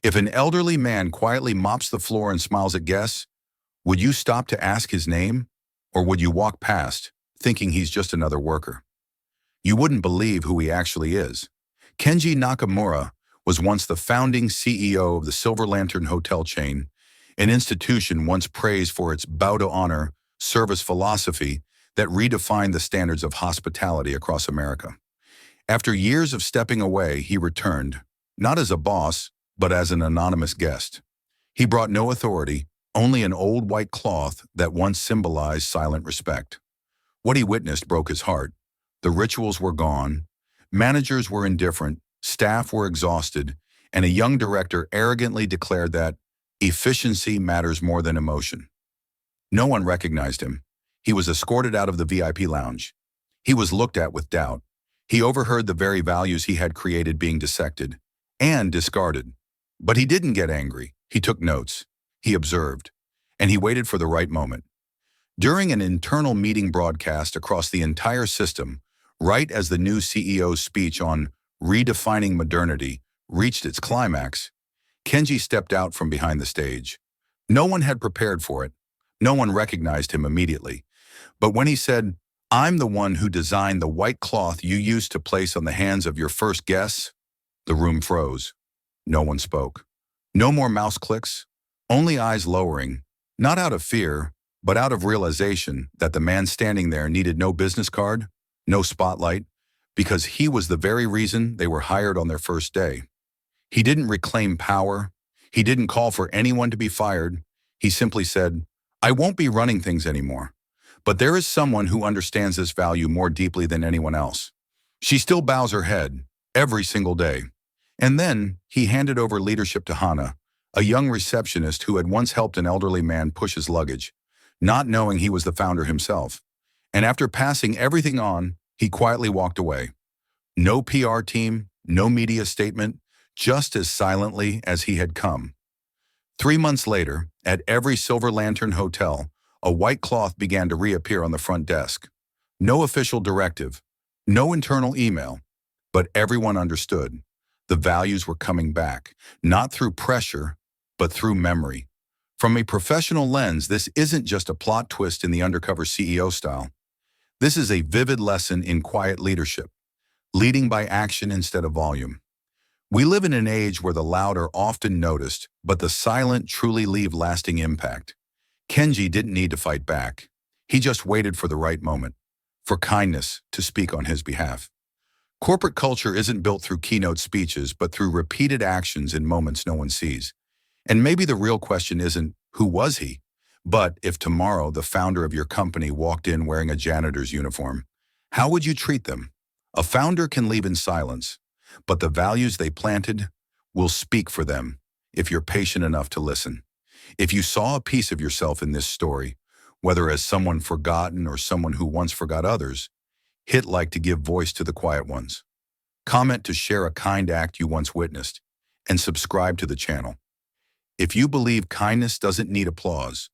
If an elderly man quietly mops the floor and smiles at guests, would you stop to ask his name? Or would you walk past, thinking he's just another worker? You wouldn't believe who he actually is. Kenji Nakamura was once the founding CEO of the Silver Lantern Hotel chain, an institution once praised for its bow to honor service philosophy that redefined the standards of hospitality across America. After years of stepping away, he returned, not as a boss, but as an anonymous guest. He brought no authority, only an old white cloth that once symbolized silent respect. What he witnessed broke his heart. The rituals were gone, managers were indifferent, staff were exhausted, and a young director arrogantly declared that efficiency matters more than emotion. No one recognized him. He was escorted out of the VIP lounge. He was looked at with doubt. He overheard the very values he had created being dissected and discarded. But he didn't get angry. He took notes. He observed. And he waited for the right moment. During an internal meeting broadcast across the entire system, right as the new CEO's speech on redefining modernity reached its climax, Kenji stepped out from behind the stage. No one had prepared for it. No one recognized him immediately. But when he said, "I'm the one who designed the white cloth you used to place on the hands of your first guests," the room froze. No one spoke. No more mouse clicks, only eyes lowering, not out of fear, but out of realization that the man standing there needed no business card, no spotlight, because he was the very reason they were hired on their first day. He didn't reclaim power. He didn't call for anyone to be fired. He simply said, "I won't be running things anymore. But there is someone who understands this value more deeply than anyone else. She still bows her head every single day." And then he handed over leadership to Hana, a young receptionist who had once helped an elderly man push his luggage, not knowing he was the founder himself. And after passing everything on, he quietly walked away. No PR team, no media statement, just as silently as he had come. 3 months later, at every Silver Lantern hotel, a white cloth began to reappear on the front desk. No official directive, no internal email, but everyone understood. The values were coming back, not through pressure, but through memory. From a professional lens, this isn't just a plot twist in the Undercover CEO style. This is a vivid lesson in quiet leadership, leading by action instead of volume. We live in an age where the loud are often noticed, but the silent truly leave lasting impact. Kenji didn't need to fight back. He just waited for the right moment, for kindness to speak on his behalf. Corporate culture isn't built through keynote speeches, but through repeated actions in moments no one sees. And maybe the real question isn't, who was he? But if tomorrow the founder of your company walked in wearing a janitor's uniform, how would you treat them? A founder can leave in silence, but the values they planted will speak for them if you're patient enough to listen. If you saw a piece of yourself in this story, whether as someone forgotten or someone who once forgot others, hit like to give voice to the quiet ones. Comment to share a kind act you once witnessed, and subscribe to the channel. If you believe kindness doesn't need applause,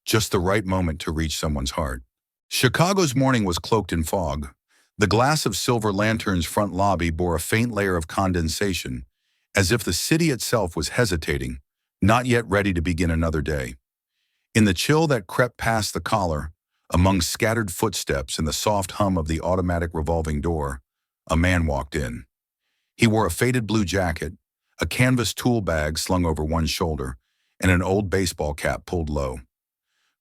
just the right moment to reach someone's heart. Chicago's morning was cloaked in fog. The glass of Silver Lantern's front lobby bore a faint layer of condensation, as if the city itself was hesitating, not yet ready to begin another day. In the chill that crept past the collar, among scattered footsteps and the soft hum of the automatic revolving door, a man walked in. He wore a faded blue jacket, a canvas tool bag slung over one shoulder, and an old baseball cap pulled low.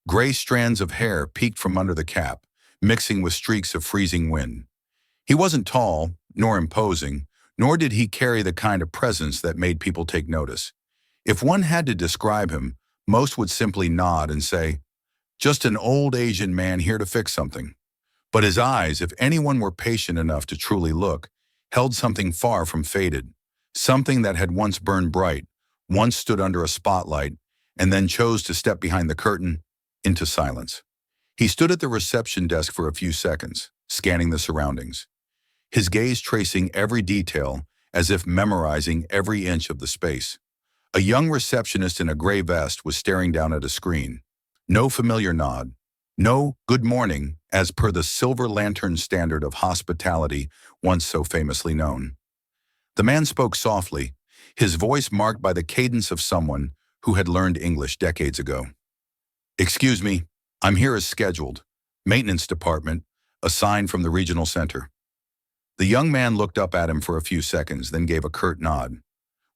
Gray strands of hair peeked from under the cap, mixing with streaks of freezing wind. He wasn't tall, nor imposing, nor did he carry the kind of presence that made people take notice. If one had to describe him, most would simply nod and say, "Just an old Asian man here to fix something." But his eyes, if anyone were patient enough to truly look, held something far from faded, something that had once burned bright, once stood under a spotlight, and then chose to step behind the curtain into silence. He stood at the reception desk for a few seconds, scanning the surroundings, his gaze tracing every detail as if memorizing every inch of the space. A young receptionist in a gray vest was staring down at a screen. No familiar nod. No good morning, as per the Silver Lantern standard of hospitality once so famously known. The man spoke softly, his voice marked by the cadence of someone who had learned English decades ago. "Excuse me, I'm here as scheduled. Maintenance department, assigned from the regional center." The young man looked up at him for a few seconds, then gave a curt nod.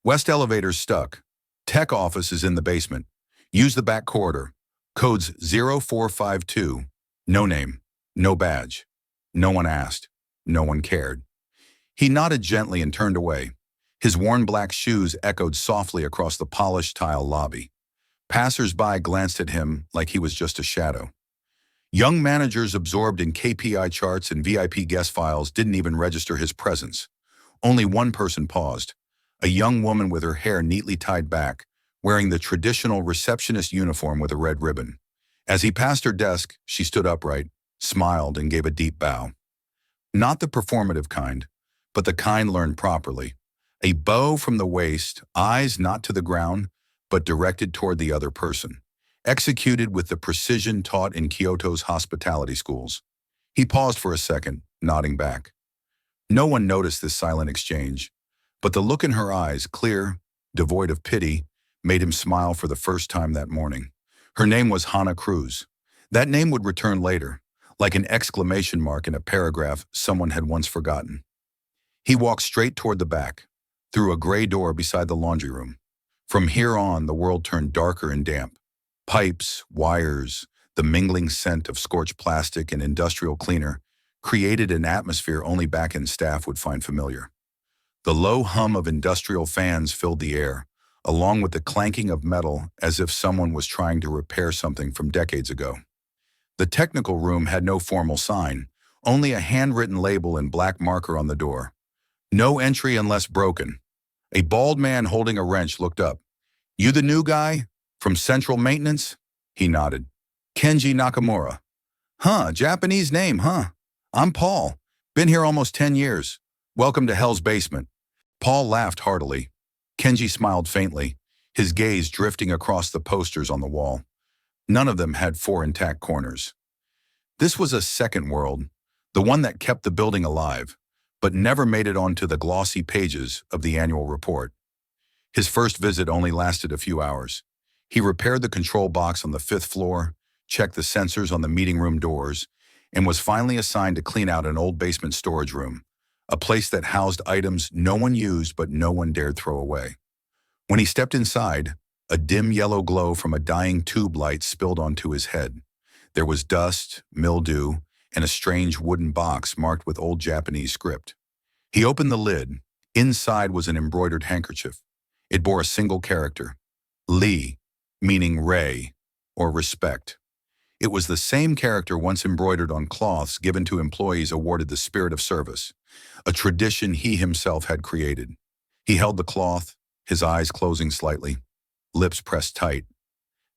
"West elevator's stuck. Tech office is in the basement. Use the back corridor. Codes 0452. No name, no badge. No one asked. No one cared." He nodded gently and turned away. His worn black shoes echoed softly across the polished tile lobby. Passers-by glanced at him like he was just a shadow. Young managers absorbed in KPI charts and VIP guest files didn't even register his presence. Only one person paused, a young woman with her hair neatly tied back, wearing the traditional receptionist uniform with a red ribbon. As he passed her desk, she stood upright, smiled, and gave a deep bow. Not the performative kind, but the kind learned properly. A bow from the waist, eyes not to the ground, but directed toward the other person, executed with the precision taught in Kyoto's hospitality schools. He paused for a second, nodding back. No one noticed this silent exchange, but the look in her eyes, clear, devoid of pity, made him smile for the first time that morning. Her name was Hana Cruz. That name would return later, like an exclamation mark in a paragraph someone had once forgotten. He walked straight toward the back, through a gray door beside the laundry room. From here on, the world turned darker and damp. Pipes, wires, the mingling scent of scorched plastic and industrial cleaner created an atmosphere only back-end staff would find familiar. The low hum of industrial fans filled the air, along with the clanking of metal as if someone was trying to repair something from decades ago. The technical room had no formal sign, only a handwritten label in black marker on the door. "No entry unless broken." A bald man holding a wrench looked up. "You the new guy? From Central Maintenance?" He nodded. "Kenji Nakamura." "Huh, Japanese name, huh? I'm Paul. Been here almost 10 years. Welcome to Hell's Basement." Paul laughed heartily. Kenji smiled faintly, his gaze drifting across the posters on the wall. None of them had 4 intact corners. This was a second world, the one that kept the building alive, but never made it onto the glossy pages of the annual report. His first visit only lasted a few hours. He repaired the control box on the 5th floor, checked the sensors on the meeting room doors, and was finally assigned to clean out an old basement storage room, a place that housed items no one used but no one dared throw away. When he stepped inside, a dim yellow glow from a dying tube light spilled onto his head. There was dust, mildew, and a strange wooden box marked with old Japanese script. He opened the lid. Inside was an embroidered handkerchief. It bore a single character, Lee, meaning ray, or respect. It was the same character once embroidered on cloths given to employees awarded the spirit of service, a tradition he himself had created. He held the cloth, his eyes closing slightly, lips pressed tight.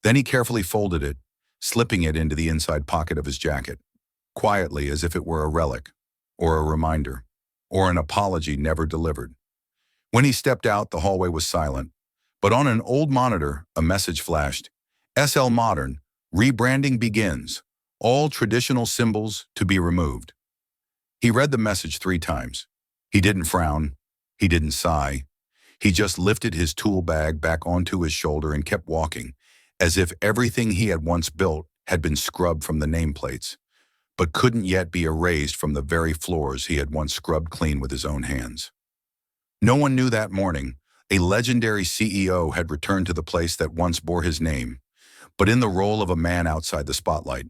Then he carefully folded it, slipping it into the inside pocket of his jacket, quietly as if it were a relic, or a reminder, or an apology never delivered. When he stepped out, the hallway was silent, but on an old monitor, a message flashed. "SL Modern, rebranding begins. All traditional symbols to be removed." He read the message 3 times. He didn't frown. He didn't sigh. He just lifted his tool bag back onto his shoulder and kept walking, as if everything he had once built had been scrubbed from the nameplates, but couldn't yet be erased from the very floors he had once scrubbed clean with his own hands. No one knew that morning, a legendary CEO had returned to the place that once bore his name, but in the role of a man outside the spotlight.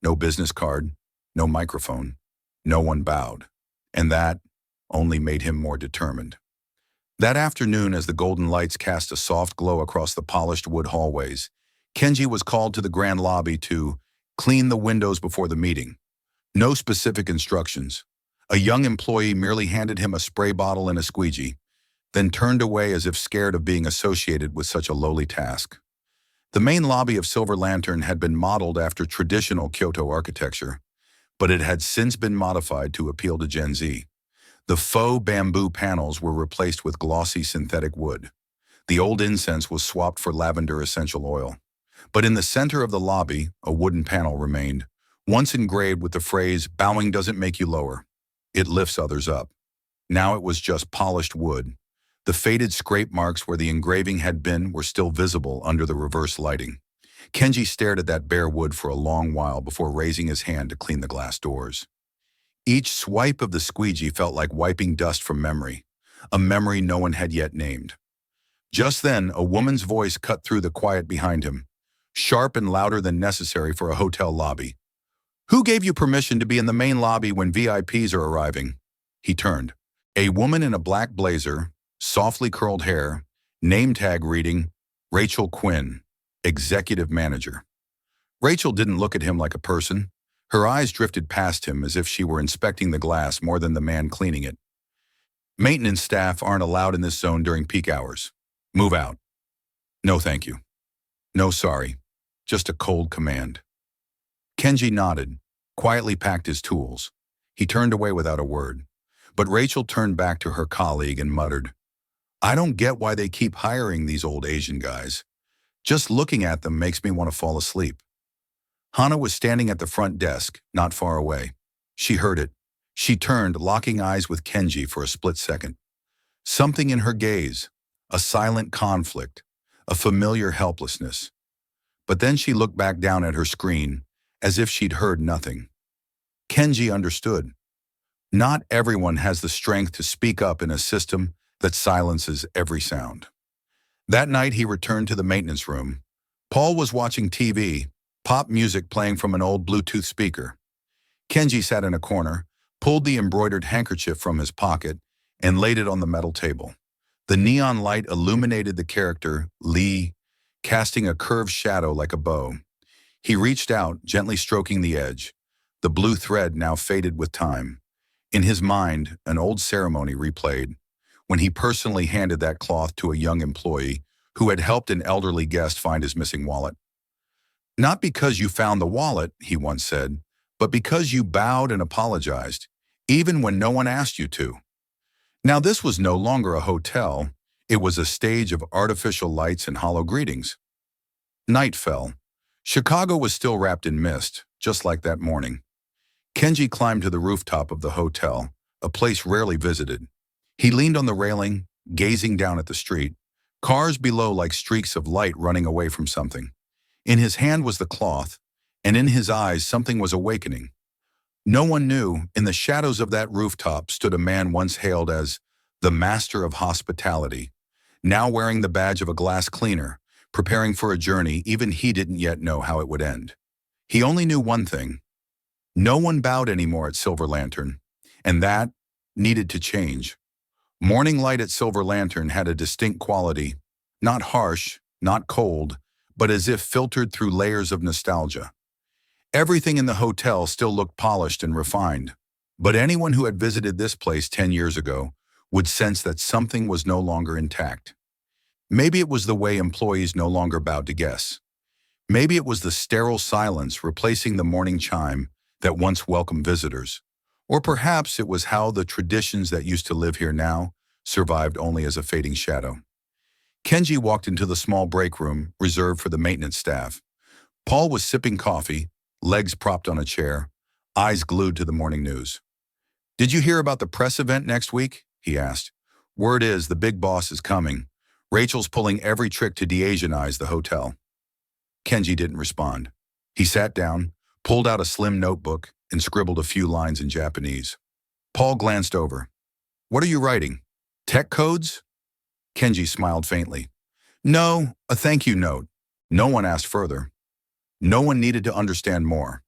No business card, no microphone, no one bowed, and that only made him more determined. That afternoon, as the golden lights cast a soft glow across the polished wood hallways, Kenji was called to the grand lobby to clean the windows before the meeting. No specific instructions. A young employee merely handed him a spray bottle and a squeegee, then turned away as if scared of being associated with such a lowly task. The main lobby of Silver Lantern had been modeled after traditional Kyoto architecture, but it had since been modified to appeal to Gen Z. The faux bamboo panels were replaced with glossy synthetic wood. The old incense was swapped for lavender essential oil. But in the center of the lobby, a wooden panel remained, once engraved with the phrase, "Bowing doesn't make you lower. It lifts others up." Now it was just polished wood, The faded scrape marks where the engraving had been were still visible under the reverse lighting. Kenji stared at that bare wood for a long while before raising his hand to clean the glass doors. Each swipe of the squeegee felt like wiping dust from memory, a memory no one had yet named. Just then, a woman's voice cut through the quiet behind him, sharp and louder than necessary for a hotel lobby. "Who gave you permission to be in the main lobby when VIPs are arriving?" He turned. A woman in a black blazer, softly curled hair, name tag reading, Rachel Quinn, executive manager. Rachel didn't look at him like a person. Her eyes drifted past him as if she were inspecting the glass more than the man cleaning it. "Maintenance staff aren't allowed in this zone during peak hours. Move out." "No, thank you." "No, sorry. Just a cold command." Kenji nodded, quietly packed his tools. He turned away without a word. But Rachel turned back to her colleague and muttered, "I don't get why they keep hiring these old Asian guys. Just looking at them makes me want to fall asleep." Hana was standing at the front desk, not far away. She heard it. She turned, locking eyes with Kenji for a split second. Something in her gaze, a silent conflict, a familiar helplessness. But then she looked back down at her screen, as if she'd heard nothing. Kenji understood. Not everyone has the strength to speak up in a system that silences every sound. That night he returned to the maintenance room. Paul was watching TV, pop music playing from an old Bluetooth speaker. Kenji sat in a corner, pulled the embroidered handkerchief from his pocket, and laid it on the metal table. The neon light illuminated the character, Lee, casting a curved shadow like a bow. He reached out, gently stroking the edge. The blue thread now faded with time. In his mind, an old ceremony replayed, when he personally handed that cloth to a young employee who had helped an elderly guest find his missing wallet. "Not because you found the wallet," he once said, "but because you bowed and apologized, even when no one asked you to." Now this was no longer a hotel. It was a stage of artificial lights and hollow greetings. Night fell. Chicago was still wrapped in mist, just like that morning. Kenji climbed to the rooftop of the hotel, a place rarely visited. He leaned on the railing, gazing down at the street, cars below like streaks of light running away from something. In his hand was the cloth, and in his eyes something was awakening. No one knew, in the shadows of that rooftop stood a man once hailed as the master of hospitality, now wearing the badge of a glass cleaner, preparing for a journey even he didn't yet know how it would end. He only knew one thing. No one bowed anymore at Silver Lantern, and that needed to change. Morning light at Silver Lantern had a distinct quality, not harsh, not cold, but as if filtered through layers of nostalgia. Everything in the hotel still looked polished and refined, but anyone who had visited this place 10 years ago would sense that something was no longer intact. Maybe it was the way employees no longer bowed to guests. Maybe it was the sterile silence replacing the morning chime that once welcomed visitors. Or perhaps it was how the traditions that used to live here now survived only as a fading shadow. Kenji walked into the small break room reserved for the maintenance staff. Paul was sipping coffee, legs propped on a chair, eyes glued to the morning news. "Did you hear about the press event next week?" he asked. "Word is the big boss is coming. Rachel's pulling every trick to de-Asianize the hotel." Kenji didn't respond. He sat down, pulled out a slim notebook, and scribbled a few lines in Japanese. Paul glanced over. "What are you writing? Tech codes?" Kenji smiled faintly. "No, a thank you note." No one asked further. No one needed to understand more.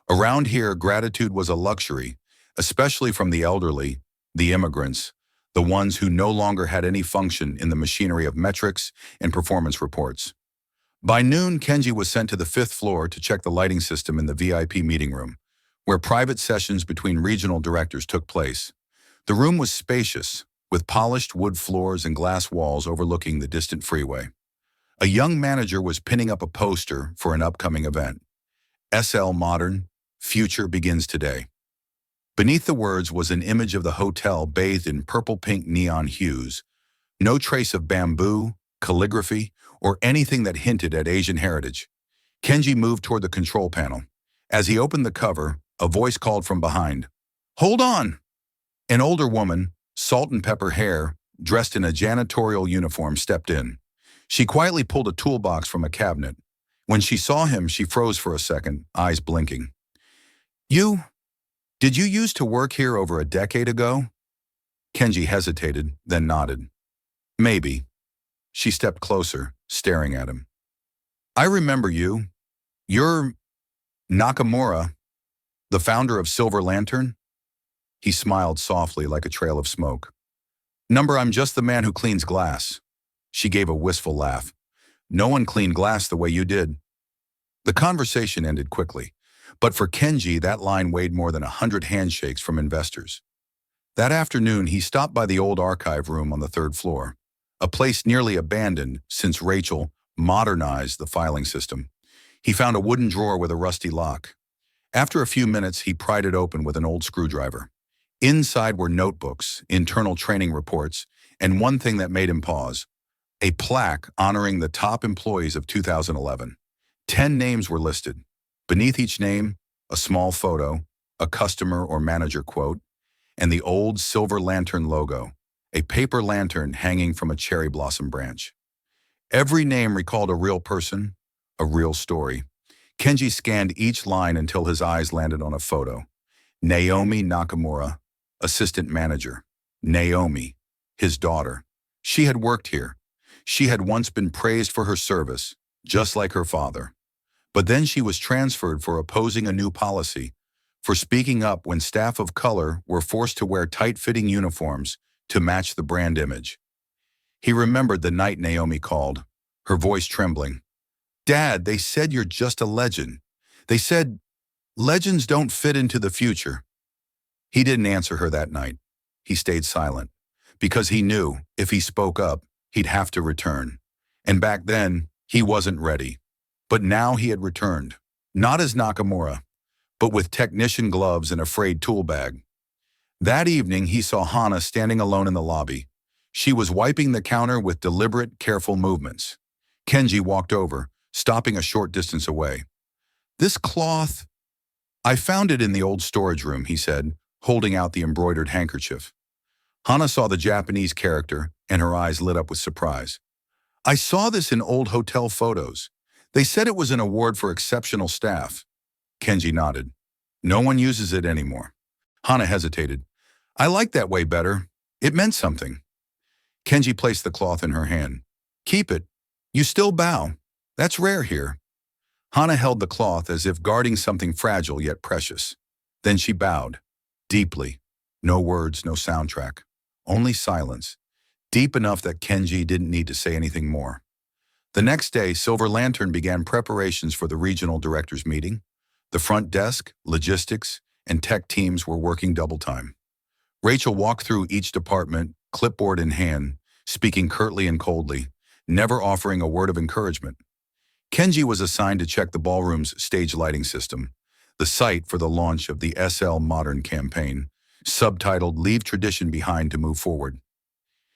Around here, gratitude was a luxury, especially from the elderly, the immigrants, the ones who no longer had any function in the machinery of metrics and performance reports. By noon, Kenji was sent to the 5th floor to check the lighting system in the VIP meeting room, where private sessions between regional directors took place. The room was spacious, with polished wood floors and glass walls overlooking the distant freeway. A young manager was pinning up a poster for an upcoming event. SL Modern, Future Begins Today. Beneath the words was an image of the hotel bathed in purple-pink neon hues, no trace of bamboo, calligraphy, or anything that hinted at Asian heritage. Kenji moved toward the control panel. As he opened the cover, a voice called from behind, "Hold on!" An older woman, salt and pepper hair, dressed in a janitorial uniform, stepped in. She quietly pulled a toolbox from a cabinet. When she saw him, she froze for a second, eyes blinking. "You? Did you used to work here over a decade ago?" Kenji hesitated, then nodded. "Maybe." She stepped closer, staring at him. "I remember you. You're Nakamura, the founder of Silver Lantern?" He smiled softly like a trail of smoke. I'm just the man who cleans glass." She gave a wistful laugh. "No one cleaned glass the way you did." The conversation ended quickly, but for Kenji, that line weighed more than 100 handshakes from investors. That afternoon, he stopped by the old archive room on the third floor, a place nearly abandoned since Rachel modernized the filing system. He found a wooden drawer with a rusty lock. After a few minutes, he pried it open with an old screwdriver. Inside were notebooks, internal training reports, and one thing that made him pause: a plaque honoring the top employees of 2011. 10 names were listed. Beneath each name, a small photo, a customer or manager quote, and the old Silver Lantern logo, a paper lantern hanging from a cherry blossom branch. Every name recalled a real person, a real story. Kenji scanned each line until his eyes landed on a photo. Naomi Nakamura, assistant manager. Naomi, his daughter. She had worked here. She had once been praised for her service, just like her father. But then she was transferred for opposing a new policy, for speaking up when staff of color were forced to wear tight-fitting uniforms to match the brand image. He remembered the night Naomi called, her voice trembling. "Dad, they said you're just a legend. They said legends don't fit into the future." He didn't answer her that night. He stayed silent, because he knew if he spoke up, he'd have to return. And back then, he wasn't ready. But now he had returned, not as Nakamura, but with technician gloves and a frayed tool bag. That evening, he saw Hana standing alone in the lobby. She was wiping the counter with deliberate, careful movements. Kenji walked over, stopping a short distance away. "This cloth, I found it in the old storage room," he said, holding out the embroidered handkerchief. Hana saw the Japanese character, and her eyes lit up with surprise. "I saw this in old hotel photos. They said it was an award for exceptional staff." Kenji nodded. "No one uses it anymore." Hana hesitated. "I like that way better. It meant something." Kenji placed the cloth in her hand. "Keep it. You still bow. That's rare here." Hana held the cloth as if guarding something fragile yet precious. Then she bowed, deeply. No words, no soundtrack. Only silence, deep enough that Kenji didn't need to say anything more. The next day, Silver Lantern began preparations for the regional directors' meeting. The front desk, logistics, and tech teams were working double time. Rachel walked through each department, clipboard in hand, speaking curtly and coldly, never offering a word of encouragement. Kenji was assigned to check the ballroom's stage lighting system, the site for the launch of the SL Modern campaign, subtitled "Leave Tradition Behind to Move Forward."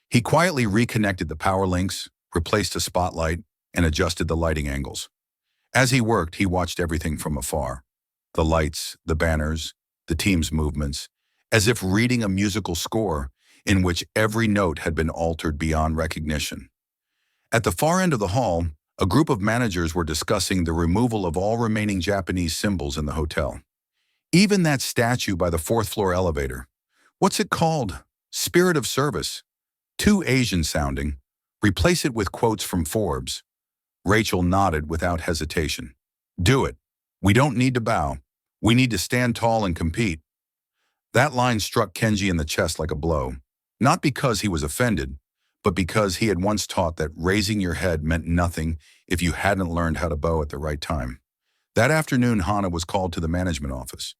He quietly reconnected the power links, replaced a spotlight, and adjusted the lighting angles. As he worked, he watched everything from afar. The lights, the banners, the team's movements, as if reading a musical score in which every note had been altered beyond recognition. At the far end of the hall, a group of managers were discussing the removal of all remaining Japanese symbols in the hotel. Even that statue by the fourth-floor elevator. What's it called? Spirit of Service. Too Asian-sounding. Replace it with quotes from Forbes. Rachel nodded without hesitation. "Do it. We don't need to bow. We need to stand tall and compete." That line struck Kenji in the chest like a blow, not because he was offended, but because he had once taught that raising your head meant nothing if you hadn't learned how to bow at the right time. That afternoon, Hana was called to the management office.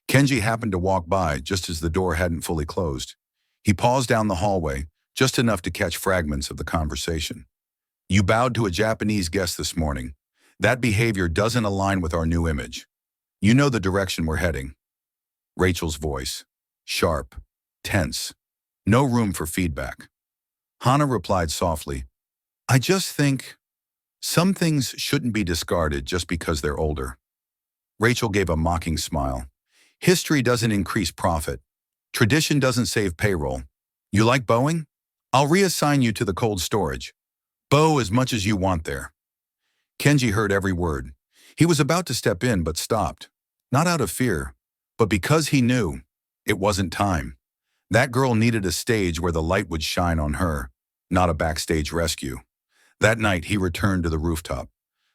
Kenji happened to walk by just as the door hadn't fully closed. He paused down the hallway, just enough to catch fragments of the conversation. "You bowed to a Japanese guest this morning. That behavior doesn't align with our new image. You know the direction we're heading." Rachel's voice, sharp, tense, no room for feedback. Hana replied softly, "I just think some things shouldn't be discarded just because they're older." Rachel gave a mocking smile. "History doesn't increase profit. Tradition doesn't save payroll. You like bowing? I'll reassign you to the cold storage. Bow as much as you want there. Kenji heard every word. He was about to step in but stopped. Not out of fear, but because he knew it wasn't time. That girl needed a stage where the light would shine on her, not a backstage rescue. That night, he returned to the rooftop.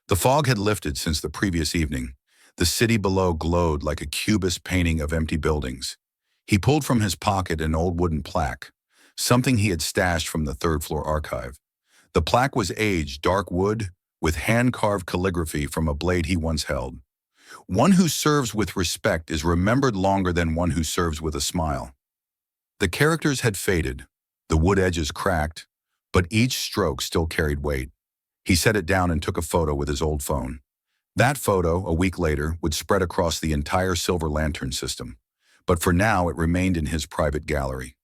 The fog had lifted since the previous evening. The city below glowed like a cubist painting of empty buildings. He pulled from his pocket an old wooden plaque, something he had stashed from the third-floor archive. The plaque was aged, dark wood, with hand-carved calligraphy from a blade he once held. One who serves with respect is remembered longer than one who serves with a smile. The characters had faded, the wood edges cracked, but each stroke still carried weight. He set it down and took a photo with his old phone. That photo, a week later, would spread across the entire Silver Lantern system. But for now, it remained in his private gallery.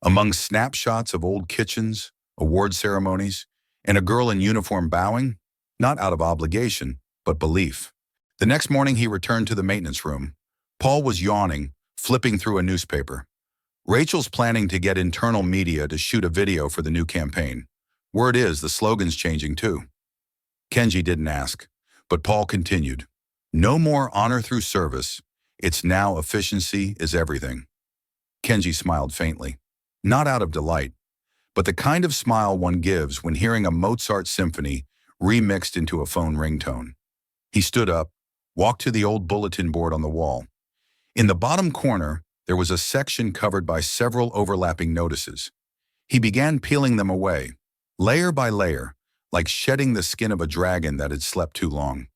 Among snapshots of old kitchens, award ceremonies, and a girl in uniform bowing, not out of obligation, but belief. The next morning, he returned to the maintenance room. Paul was yawning, flipping through a newspaper. Rachel's planning to get internal media to shoot a video for the new campaign. Word is, the slogan's changing too. Kenji didn't ask, but Paul continued. No more honor through service. It's now efficiency is everything. Kenji smiled faintly, not out of delight, but the kind of smile one gives when hearing a Mozart symphony remixed into a phone ringtone. He stood up, walked to the old bulletin board on the wall. In the bottom corner, there was a section covered by several overlapping notices. He began peeling them away, layer by layer, like shedding the skin of a dragon that had slept too long.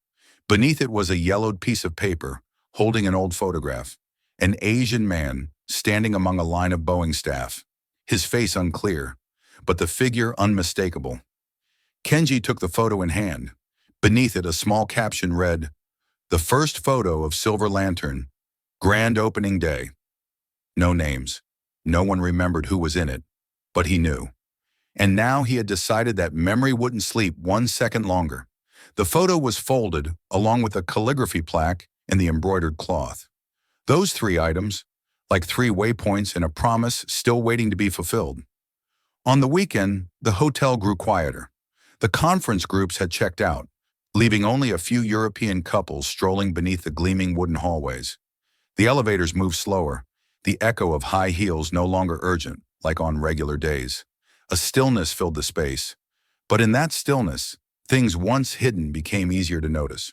Beneath it was a yellowed piece of paper, holding an old photograph. An Asian man, standing among a line of Boeing staff. His face unclear, but the figure unmistakable. Kenji took the photo in hand. Beneath it, a small caption read, "The first photo of Silver Lantern, grand opening day." No names. No one remembered who was in it, but he knew. And now he had decided that memory wouldn't sleep 1 second longer. The photo was folded, along with a calligraphy plaque and the embroidered cloth. Those 3 items, like 3 waypoints and a promise still waiting to be fulfilled. On the weekend, the hotel grew quieter. The conference groups had checked out, leaving only a few European couples strolling beneath the gleaming wooden hallways. The elevators moved slower, the echo of high heels no longer urgent, like on regular days. A stillness filled the space. But in that stillness, things once hidden became easier to notice.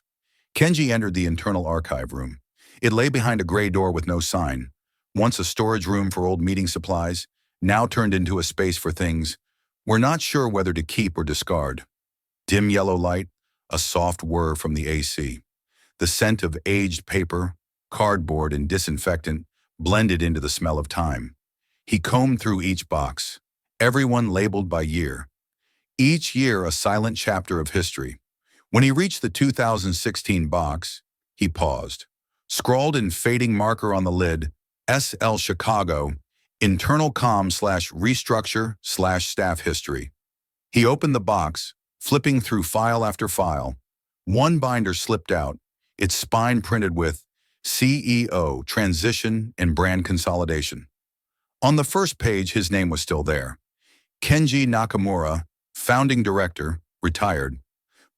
Kenji entered the internal archive room. It lay behind a gray door with no sign. Once a storage room for old meeting supplies, now turned into a space for things we're not sure whether to keep or discard. Dim yellow light, a soft whir from the AC. The scent of aged paper, cardboard, and disinfectant blended into the smell of time. He combed through each box, everyone labeled by year. Each year a silent chapter of history. When he reached the 2016 box, he paused. Scrawled in fading marker on the lid, SL Chicago, internal com/restructure/staff history. He opened the box, flipping through file after file. One binder slipped out, its spine printed with CEO, Transition and Brand Consolidation. On the first page, his name was still there. Kenji Nakamura, founding director, retired.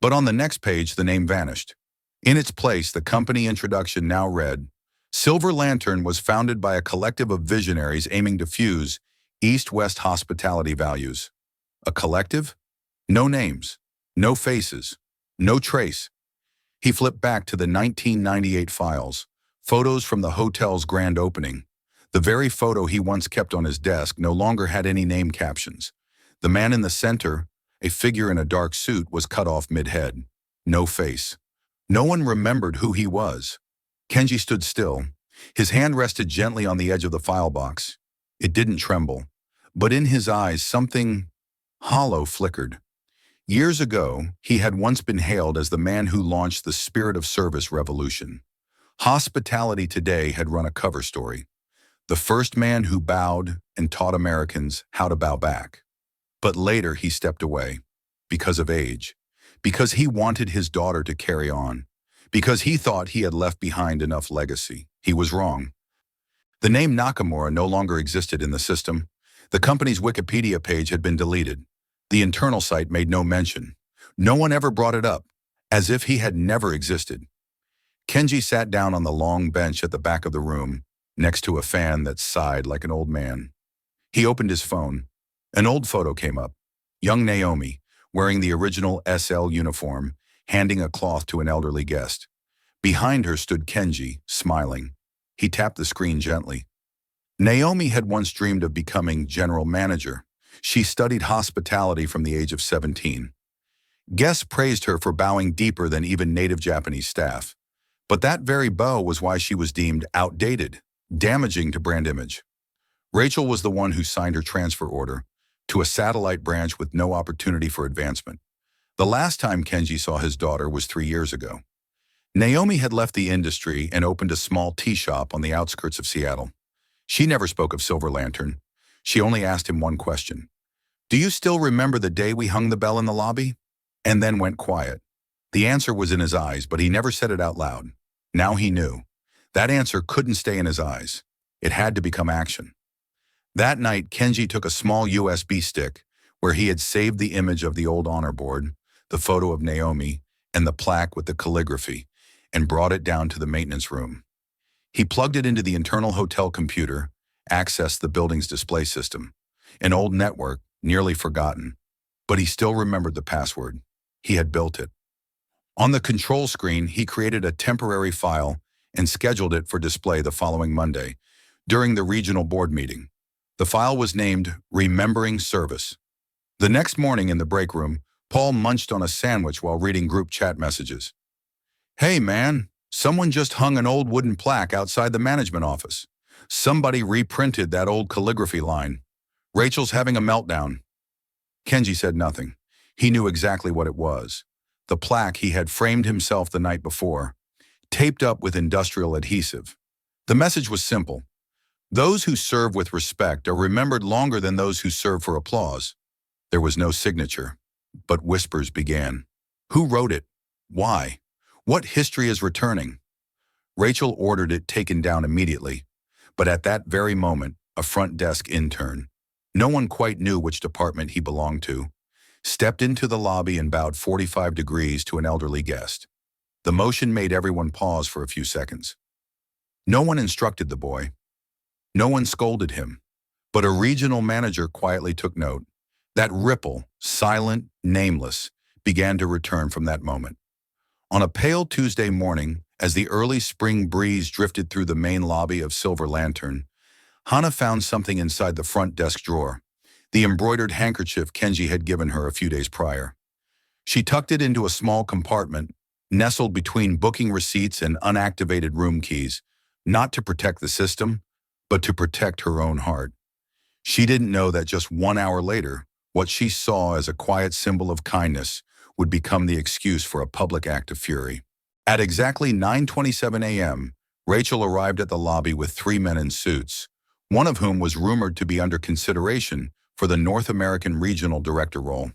But on the next page, the name vanished. In its place, the company introduction now read, Silver Lantern was founded by a collective of visionaries aiming to fuse East-West hospitality values. A collective? No names, no faces, no trace. He flipped back to the 1998 files, photos from the hotel's grand opening. The very photo he once kept on his desk no longer had any name captions. The man in the center, a figure in a dark suit, was cut off mid-head. No face. No one remembered who he was. Kenji stood still. His hand rested gently on the edge of the file box. It didn't tremble, but in his eyes something hollow flickered. Years ago, he had once been hailed as the man who launched the spirit of service revolution. Hospitality Today had run a cover story. The first man who bowed and taught Americans how to bow back. But later he stepped away, because of age, because he wanted his daughter to carry on, because he thought he had left behind enough legacy. He was wrong. The name Nakamura no longer existed in the system. The company's Wikipedia page had been deleted. The internal site made no mention. No one ever brought it up, as if he had never existed. Kenji sat down on the long bench at the back of the room, next to a fan that sighed like an old man. He opened his phone. An old photo came up. Young Naomi, wearing the original SL uniform, handing a cloth to an elderly guest. Behind her stood Kenji, smiling. He tapped the screen gently. Naomi had once dreamed of becoming general manager. She studied hospitality from the age of 17. Guests praised her for bowing deeper than even native Japanese staff. But that very bow was why she was deemed outdated, damaging to brand image. Rachel was the one who signed her transfer order to a satellite branch with no opportunity for advancement. The last time Kenji saw his daughter was 3 years ago. Naomi had left the industry and opened a small tea shop on the outskirts of Seattle. She never spoke of Silver Lantern. She only asked him one question. "Do you still remember the day we hung the bell in the lobby?" And then went quiet. The answer was in his eyes, but he never said it out loud. Now he knew. That answer couldn't stay in his eyes. It had to become action. That night, Kenji took a small USB stick where he had saved the image of the old honor board, the photo of Naomi, and the plaque with the calligraphy, and brought it down to the maintenance room. He plugged it into the internal hotel computer, accessed the building's display system, an old network, nearly forgotten. But he still remembered the password. He had built it. On the control screen, he created a temporary file and scheduled it for display the following Monday, during the regional board meeting. The file was named Remembering Service. The next morning in the break room, Paul munched on a sandwich while reading group chat messages. "Hey man, someone just hung an old wooden plaque outside the management office. Somebody reprinted that old calligraphy line. Rachel's having a meltdown." Kenji said nothing. He knew exactly what it was. The plaque he had framed himself the night before, taped up with industrial adhesive. The message was simple. Those who serve with respect are remembered longer than those who serve for applause. There was no signature, but whispers began. Who wrote it? Why? What history is returning? Rachel ordered it taken down immediately, but at that very moment, a front desk intern, no one quite knew which department he belonged to, stepped into the lobby and bowed 45 degrees to an elderly guest. The motion made everyone pause for a few seconds. No one instructed the boy. No one scolded him, but a regional manager quietly took note. That ripple, silent, nameless, began to return from that moment. On a pale Tuesday morning, as the early spring breeze drifted through the main lobby of Silver Lantern, Hana found something inside the front desk drawer, the embroidered handkerchief Kenji had given her a few days prior. She tucked it into a small compartment, nestled between booking receipts and unactivated room keys, not to protect the system, but to protect her own heart. She didn't know that just 1 hour later, what she saw as a quiet symbol of kindness would become the excuse for a public act of fury. At exactly 9:27 a.m., Rachel arrived at the lobby with 3 men in suits, one of whom was rumored to be under consideration for the North American Regional Director role.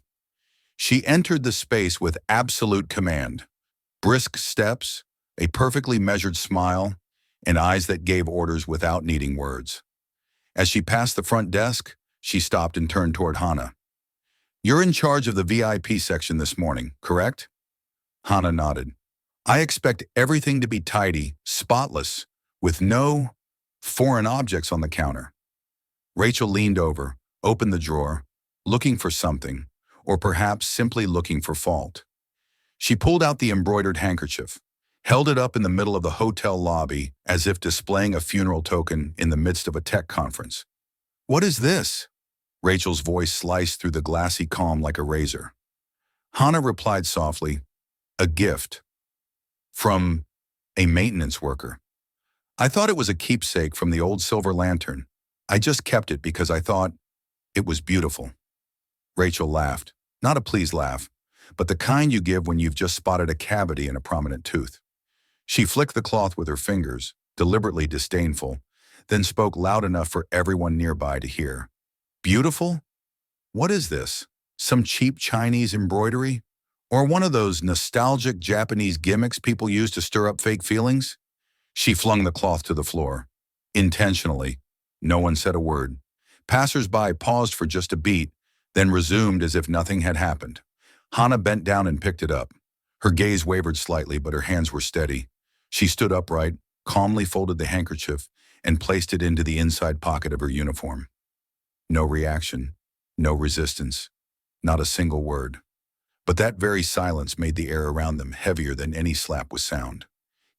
She entered the space with absolute command, brisk steps, a perfectly measured smile, and eyes that gave orders without needing words. As she passed the front desk, she stopped and turned toward Hana. "You're in charge of the VIP section this morning, correct?" Hana nodded. "I expect everything to be tidy, spotless, with no foreign objects on the counter." Rachel leaned over, opened the drawer, looking for something, or perhaps simply looking for fault. She pulled out the embroidered handkerchief, held it up in the middle of the hotel lobby as if displaying a funeral token in the midst of a tech conference. "What is this?" Rachel's voice sliced through the glassy calm like a razor. Hana replied softly, "A gift. From a maintenance worker. I thought it was a keepsake from the old Silver Lantern. I just kept it because I thought it was beautiful." Rachel laughed, not a pleased laugh, but the kind you give when you've just spotted a cavity in a prominent tooth. She flicked the cloth with her fingers, deliberately disdainful, then spoke loud enough for everyone nearby to hear. "Beautiful? What is this? Some cheap Chinese embroidery? Or one of those nostalgic Japanese gimmicks people use to stir up fake feelings?" She flung the cloth to the floor. Intentionally. No one said a word. Passers-by paused for just a beat, then resumed as if nothing had happened. Hannah bent down and picked it up. Her gaze wavered slightly, but her hands were steady. She stood upright, calmly folded the handkerchief, and placed it into the inside pocket of her uniform. No reaction, no resistance, not a single word. But that very silence made the air around them heavier than any slap with sound.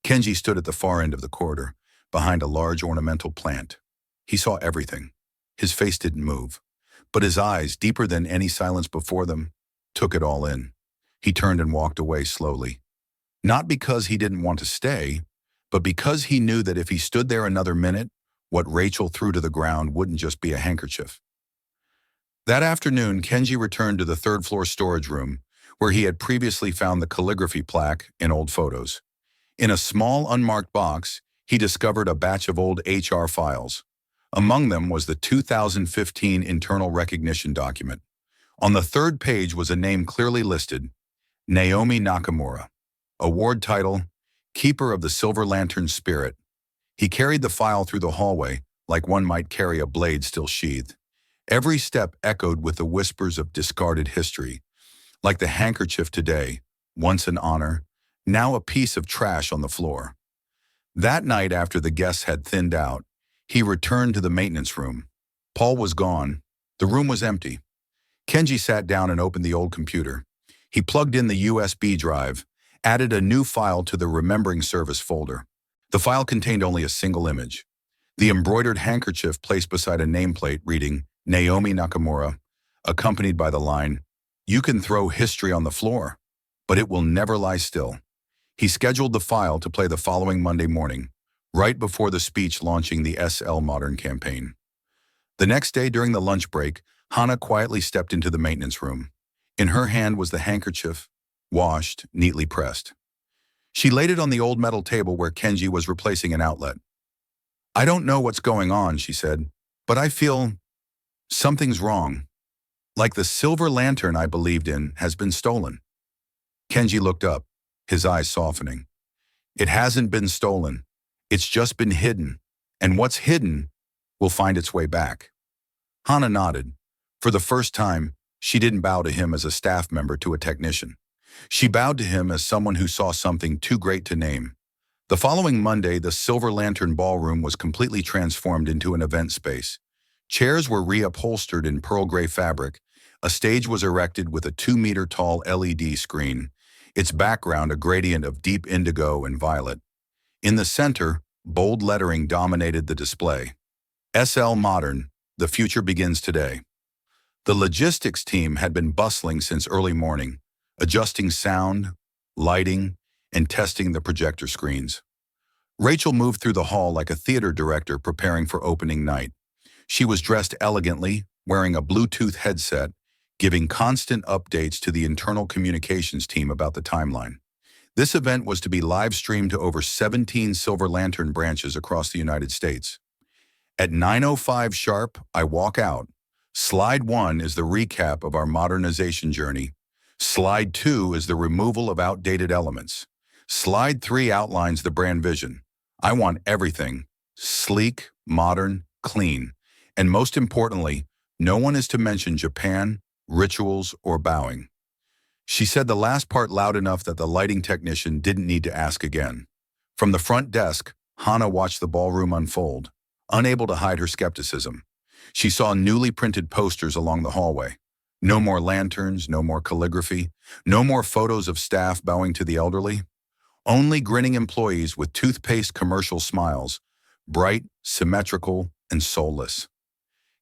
Kenji stood at the far end of the corridor, behind a large ornamental plant. He saw everything. His face didn't move, but his eyes, deeper than any silence before them, took it all in. He turned and walked away slowly. Not because he didn't want to stay, but because he knew that if he stood there another minute, what Rachel threw to the ground wouldn't just be a handkerchief. That afternoon, Kenji returned to the third-floor storage room, where he had previously found the calligraphy plaque and old photos. In a small, unmarked box, he discovered a batch of old HR files. Among them was the 2015 internal recognition document. On the third page was a name clearly listed, Naomi Nakamura. Award title, Keeper of the Silver Lantern Spirit. He carried the file through the hallway, like one might carry a blade still sheathed. Every step echoed with the whispers of discarded history, like the handkerchief today, once an honor, now a piece of trash on the floor. That night, after the guests had thinned out, he returned to the maintenance room. Paul was gone. The room was empty. Kenji sat down and opened the old computer. He plugged in the USB drive, added a new file to the Remembering Service folder. The file contained only a single image. The embroidered handkerchief placed beside a nameplate reading, Naomi Nakamura, accompanied by the line, "You can throw history on the floor, but it will never lie still." He scheduled the file to play the following Monday morning, right before the speech launching the SL Modern campaign. The next day during the lunch break, Hannah quietly stepped into the maintenance room. In her hand was the handkerchief, washed, neatly pressed. She laid it on the old metal table where Kenji was replacing an outlet. "I don't know what's going on," she said, "but I feel something's wrong. Like the silver lantern I believed in has been stolen." Kenji looked up, his eyes softening. "It hasn't been stolen. It's just been hidden. And what's hidden will find its way back." Hannah nodded. For the first time, she didn't bow to him as a staff member to a technician. She bowed to him as someone who saw something too great to name. The following Monday, the Silver Lantern Ballroom was completely transformed into an event space. Chairs were reupholstered in pearl gray fabric. A stage was erected with a 2-meter-tall LED screen, its background a gradient of deep indigo and violet. In the center, bold lettering dominated the display. SL Modern, the future begins today. The logistics team had been bustling since early morning, adjusting sound, lighting, and testing the projector screens. Rachel moved through the hall like a theater director preparing for opening night. She was dressed elegantly, wearing a Bluetooth headset, giving constant updates to the internal communications team about the timeline. This event was to be live-streamed to over 17 Silver Lantern branches across the United States. At 9:05 sharp, I walk out. Slide 1 is the recap of our modernization journey. Slide 2 is the removal of outdated elements. Slide 3 outlines the brand vision. I want everything sleek, modern, clean. And most importantly, no one is to mention Japan, rituals, or bowing. She said the last part loud enough that the lighting technician didn't need to ask again. From the front desk, Hannah watched the ballroom unfold, unable to hide her skepticism. She saw newly printed posters along the hallway. No more lanterns, no more calligraphy, no more photos of staff bowing to the elderly. Only grinning employees with toothpaste commercial smiles, bright, symmetrical, and soulless.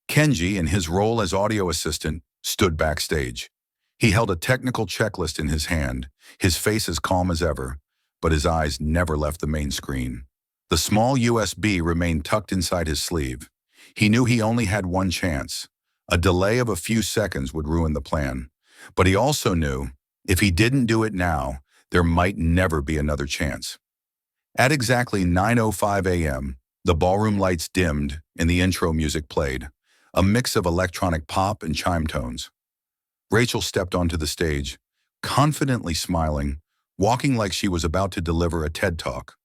Kenji, in his role as audio assistant, stood backstage. He held a technical checklist in his hand, his face as calm as ever, but his eyes never left the main screen. The small USB remained tucked inside his sleeve. He knew he only had one chance. A delay of a few seconds would ruin the plan. But he also knew, if he didn't do it now, there might never be another chance. At exactly 9:05 a.m., the ballroom lights dimmed and the intro music played, a mix of electronic pop and chime tones. Rachel stepped onto the stage, confidently smiling, walking like she was about to deliver a TED Talk.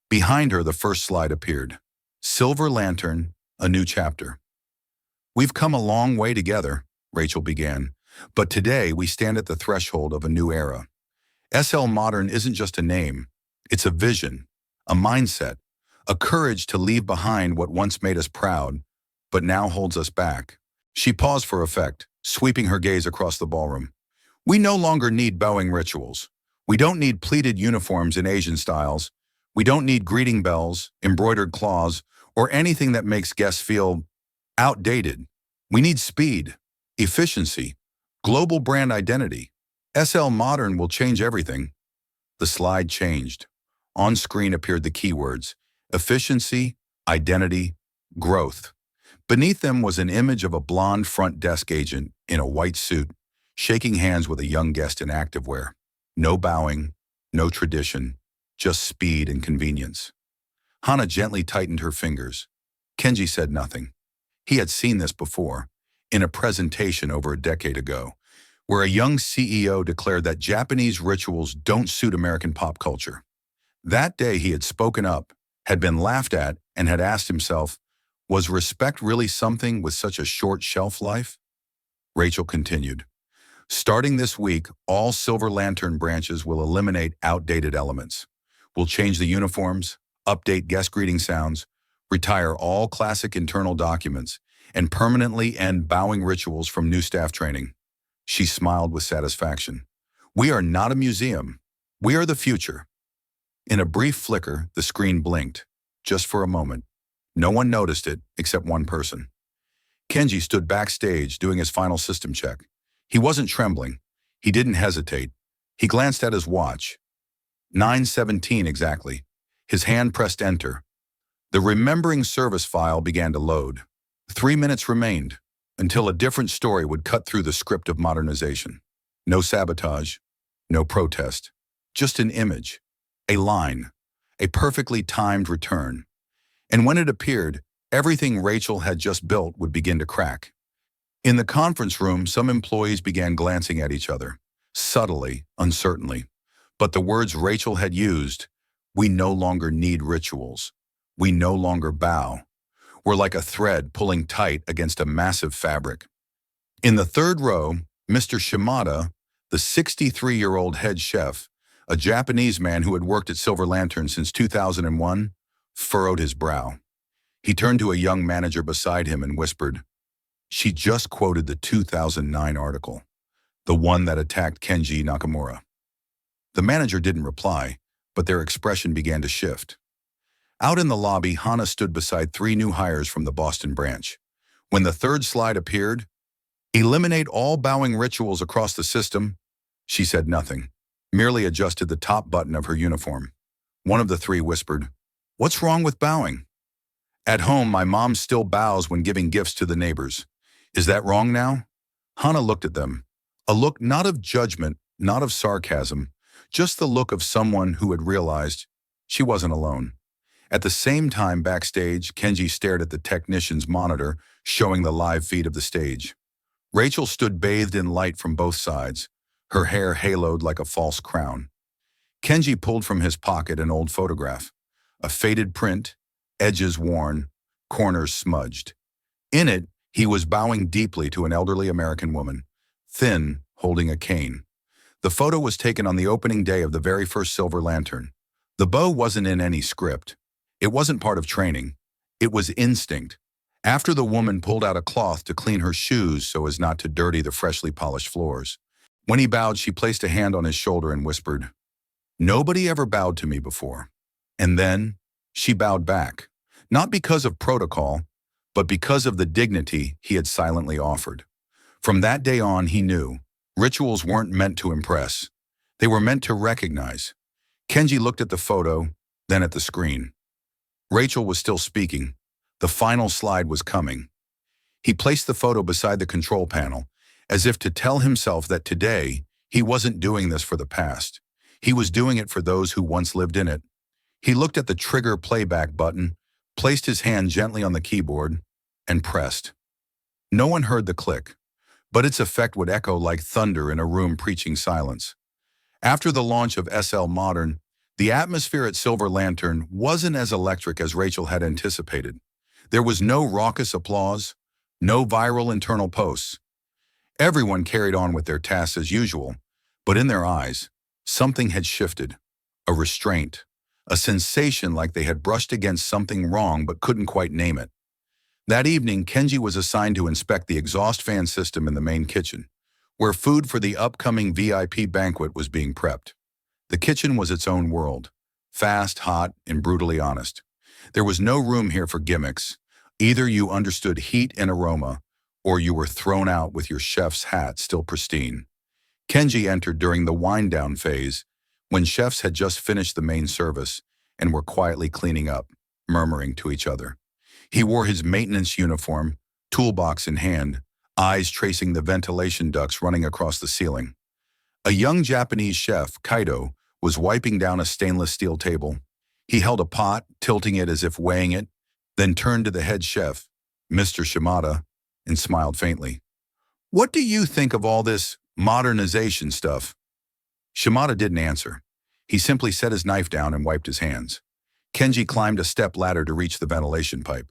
Behind her, the first slide appeared. Silver Lantern, a new chapter. We've come a long way together, Rachel began, but today we stand at the threshold of a new era. SL Modern isn't just a name, it's a vision, a mindset, a courage to leave behind what once made us proud, but now holds us back. She paused for effect, sweeping her gaze across the ballroom. We no longer need bowing rituals. We don't need pleated uniforms in Asian styles. We don't need greeting bells, embroidered claws, or anything that makes guests feel outdated. We need speed, efficiency, global brand identity. SL Modern will change everything. The slide changed. On screen appeared the keywords: efficiency, identity, growth. Beneath them was an image of a blonde front desk agent in a white suit, shaking hands with a young guest in activewear. No bowing, no tradition, just speed and convenience. Hana gently tightened her fingers. Kenji said nothing. He had seen this before, in a presentation over a decade ago, where a young CEO declared that Japanese rituals don't suit American pop culture. That day he had spoken up, had been laughed at, and had asked himself, was respect really something with such a short shelf life? Rachel continued. Starting this week, all Silver Lantern branches will eliminate outdated elements. We'll change the uniforms, update guest greeting sounds, retire all classic internal documents, and permanently end bowing rituals from new staff training. She smiled with satisfaction. We are not a museum. We are the future. In a brief flicker, the screen blinked, just for a moment. No one noticed it except one person. Kenji stood backstage doing his final system check. He wasn't trembling. He didn't hesitate. He glanced at his watch. 9:17 exactly. His hand pressed enter. The remembering service file began to load. 3 minutes remained until a different story would cut through the script of modernization. No sabotage, no protest, just an image, a line, a perfectly timed return. And when it appeared, everything Rachel had just built would begin to crack. In the conference room, some employees began glancing at each other, subtly, uncertainly. But the words Rachel had used, we no longer need rituals, we no longer bow, were like a thread pulling tight against a massive fabric. In the third row, Mr. Shimada, the 63-year-old head chef, a Japanese man who had worked at Silver Lantern since 2001, furrowed his brow. He turned to a young manager beside him and whispered, "She just quoted the 2009 article, the one that attacked Kenji Nakamura." The manager didn't reply, but their expression began to shift. Out in the lobby, Hana stood beside 3 new hires from the Boston branch. When the third slide appeared, eliminate all bowing rituals across the system, she said nothing, merely adjusted the top button of her uniform. One of the 3 whispered, "What's wrong with bowing?" "At home, my mom still bows when giving gifts to the neighbors. Is that wrong now?" Hana looked at them, a look not of judgment, not of sarcasm, just the look of someone who had realized she wasn't alone. At the same time backstage, Kenji stared at the technician's monitor, showing the live feed of the stage. Rachel stood bathed in light from both sides, her hair haloed like a false crown. Kenji pulled from his pocket an old photograph, a faded print, edges worn, corners smudged. In it, he was bowing deeply to an elderly American woman, thin, holding a cane. The photo was taken on the opening day of the very first Silver Lantern. The bow wasn't in any script. It wasn't part of training. It was instinct. After the woman pulled out a cloth to clean her shoes so as not to dirty the freshly polished floors. When he bowed, she placed a hand on his shoulder and whispered, "Nobody ever bowed to me before." And then she bowed back, not because of protocol, but because of the dignity he had silently offered. From that day on, he knew rituals weren't meant to impress. They were meant to recognize. Kenji looked at the photo, then at the screen. Rachel was still speaking. The final slide was coming. He placed the photo beside the control panel, as if to tell himself that today, he wasn't doing this for the past. He was doing it for those who once lived in it. He looked at the trigger playback button, placed his hand gently on the keyboard, and pressed. No one heard the click, but its effect would echo like thunder in a room preaching silence. After the launch of SL Modern, the atmosphere at Silver Lantern wasn't as electric as Rachel had anticipated. There was no raucous applause, No viral internal posts. Everyone carried on with their tasks as usual, but in their eyes, something had shifted. A restraint. A sensation like they had brushed against something wrong but couldn't quite name it. That evening, Kenji was assigned to inspect the exhaust fan system in the main kitchen, where food for the upcoming VIP banquet was being prepped. The kitchen was its own world, fast, hot, and brutally honest. There was no room here for gimmicks. Either you understood heat and aroma, or you were thrown out with your chef's hat still pristine. Kenji entered during the wind-down phase, when chefs had just finished the main service and were quietly cleaning up, murmuring to each other. He wore his maintenance uniform, toolbox in hand, eyes tracing the ventilation ducts running across the ceiling. A young Japanese chef, Kaido, was wiping down a stainless steel table. He held a pot, tilting it as if weighing it, then turned to the head chef, Mr. Shimada, and smiled faintly. "What do you think of all this modernization stuff?" Shimada didn't answer. He simply set his knife down and wiped his hands. Kenji climbed a step ladder to reach the ventilation pipe.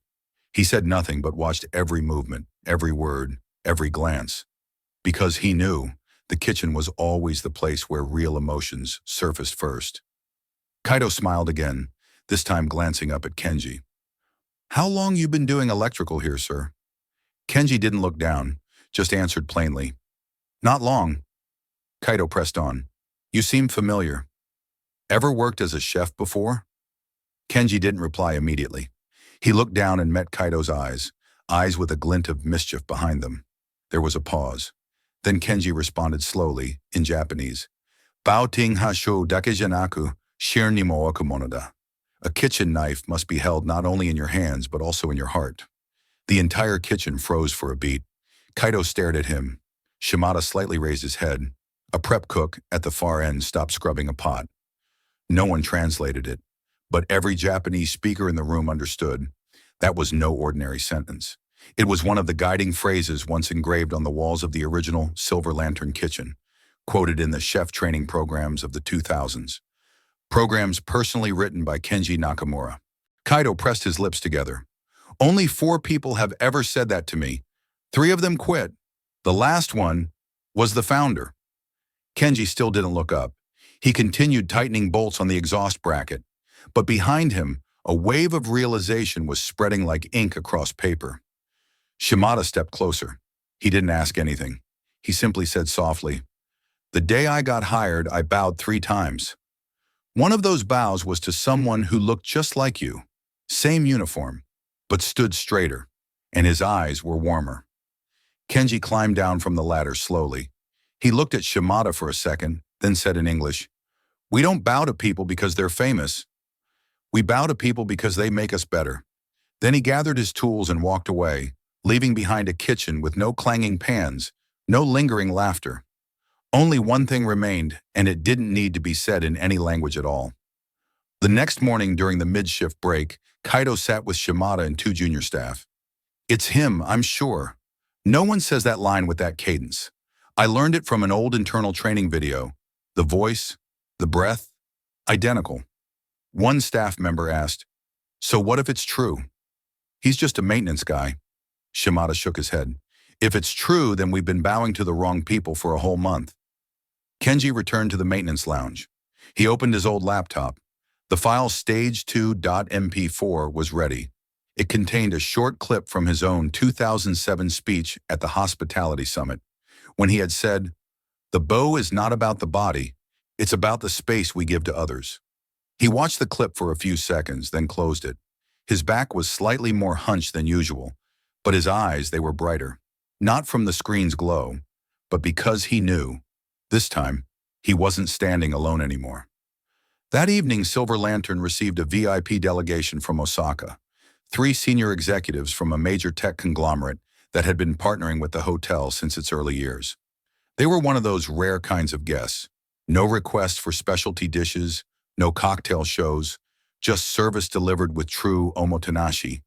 He said nothing but watched every movement, every word, every glance. Because he knew the kitchen was always the place where real emotions surfaced first. Kaido smiled again, this time glancing up at Kenji. "How long you been doing electrical here, sir?" Kenji didn't look down, just answered plainly. "Not long." Kaido pressed on. "You seem familiar. Ever worked as a chef before?" Kenji didn't reply immediately. He looked down and met Kaido's eyes, eyes with a glint of mischief behind them. There was a pause. Then Kenji responded slowly, in Japanese. "Baoting hasho dake janaku, shir ni mo okumono da." A kitchen knife must be held not only in your hands, but also in your heart. The entire kitchen froze for a beat. Kaido stared at him. Shimada slightly raised his head. A prep cook at the far end stopped scrubbing a pot. No one translated it, but every Japanese speaker in the room understood. That was no ordinary sentence. It was one of the guiding phrases once engraved on the walls of the original Silver Lantern kitchen, quoted in the chef training programs of the 2000s. Programs personally written by Kenji Nakamura. Kaido pressed his lips together. "Only 4 people have ever said that to me. 3 of them quit. The last one was the founder." Kenji still didn't look up. He continued tightening bolts on the exhaust bracket, but behind him, a wave of realization was spreading like ink across paper. Shimada stepped closer. He didn't ask anything. He simply said softly, "The day I got hired, I bowed 3 times. One of those bows was to someone who looked just like you, same uniform, but stood straighter, and his eyes were warmer." Kenji climbed down from the ladder slowly. He looked at Shimada for a second, then said in English, "We don't bow to people because they're famous. We bow to people because they make us better." Then he gathered his tools and walked away, leaving behind a kitchen with no clanging pans, no lingering laughter. Only one thing remained, and it didn't need to be said in any language at all. The next morning during the mid-shift break, Kaido sat with Shimada and 2 junior staff. "It's him, I'm sure. No one says that line with that cadence. I learned it from an old internal training video. The voice, the breath, identical." One staff member asked, "So what if it's true?" "He's just a maintenance guy." Shimada shook his head. "If it's true, then we've been bowing to the wrong people for a whole month." Kenji returned to the maintenance lounge. He opened his old laptop. The file stage2.mp4 was ready. It contained a short clip from his own 2007 speech at the Hospitality Summit, when he had said, "The bow is not about the body, it's about the space we give to others." He watched the clip for a few seconds, then closed it. His back was slightly more hunched than usual, but his eyes, they were brighter. Not from the screen's glow, but because he knew, this time, he wasn't standing alone anymore. That evening, Silver Lantern received a VIP delegation from Osaka, 3 senior executives from a major tech conglomerate that had been partnering with the hotel since its early years. They were one of those rare kinds of guests. No requests for specialty dishes, no cocktail shows, just service delivered with true omotenashi,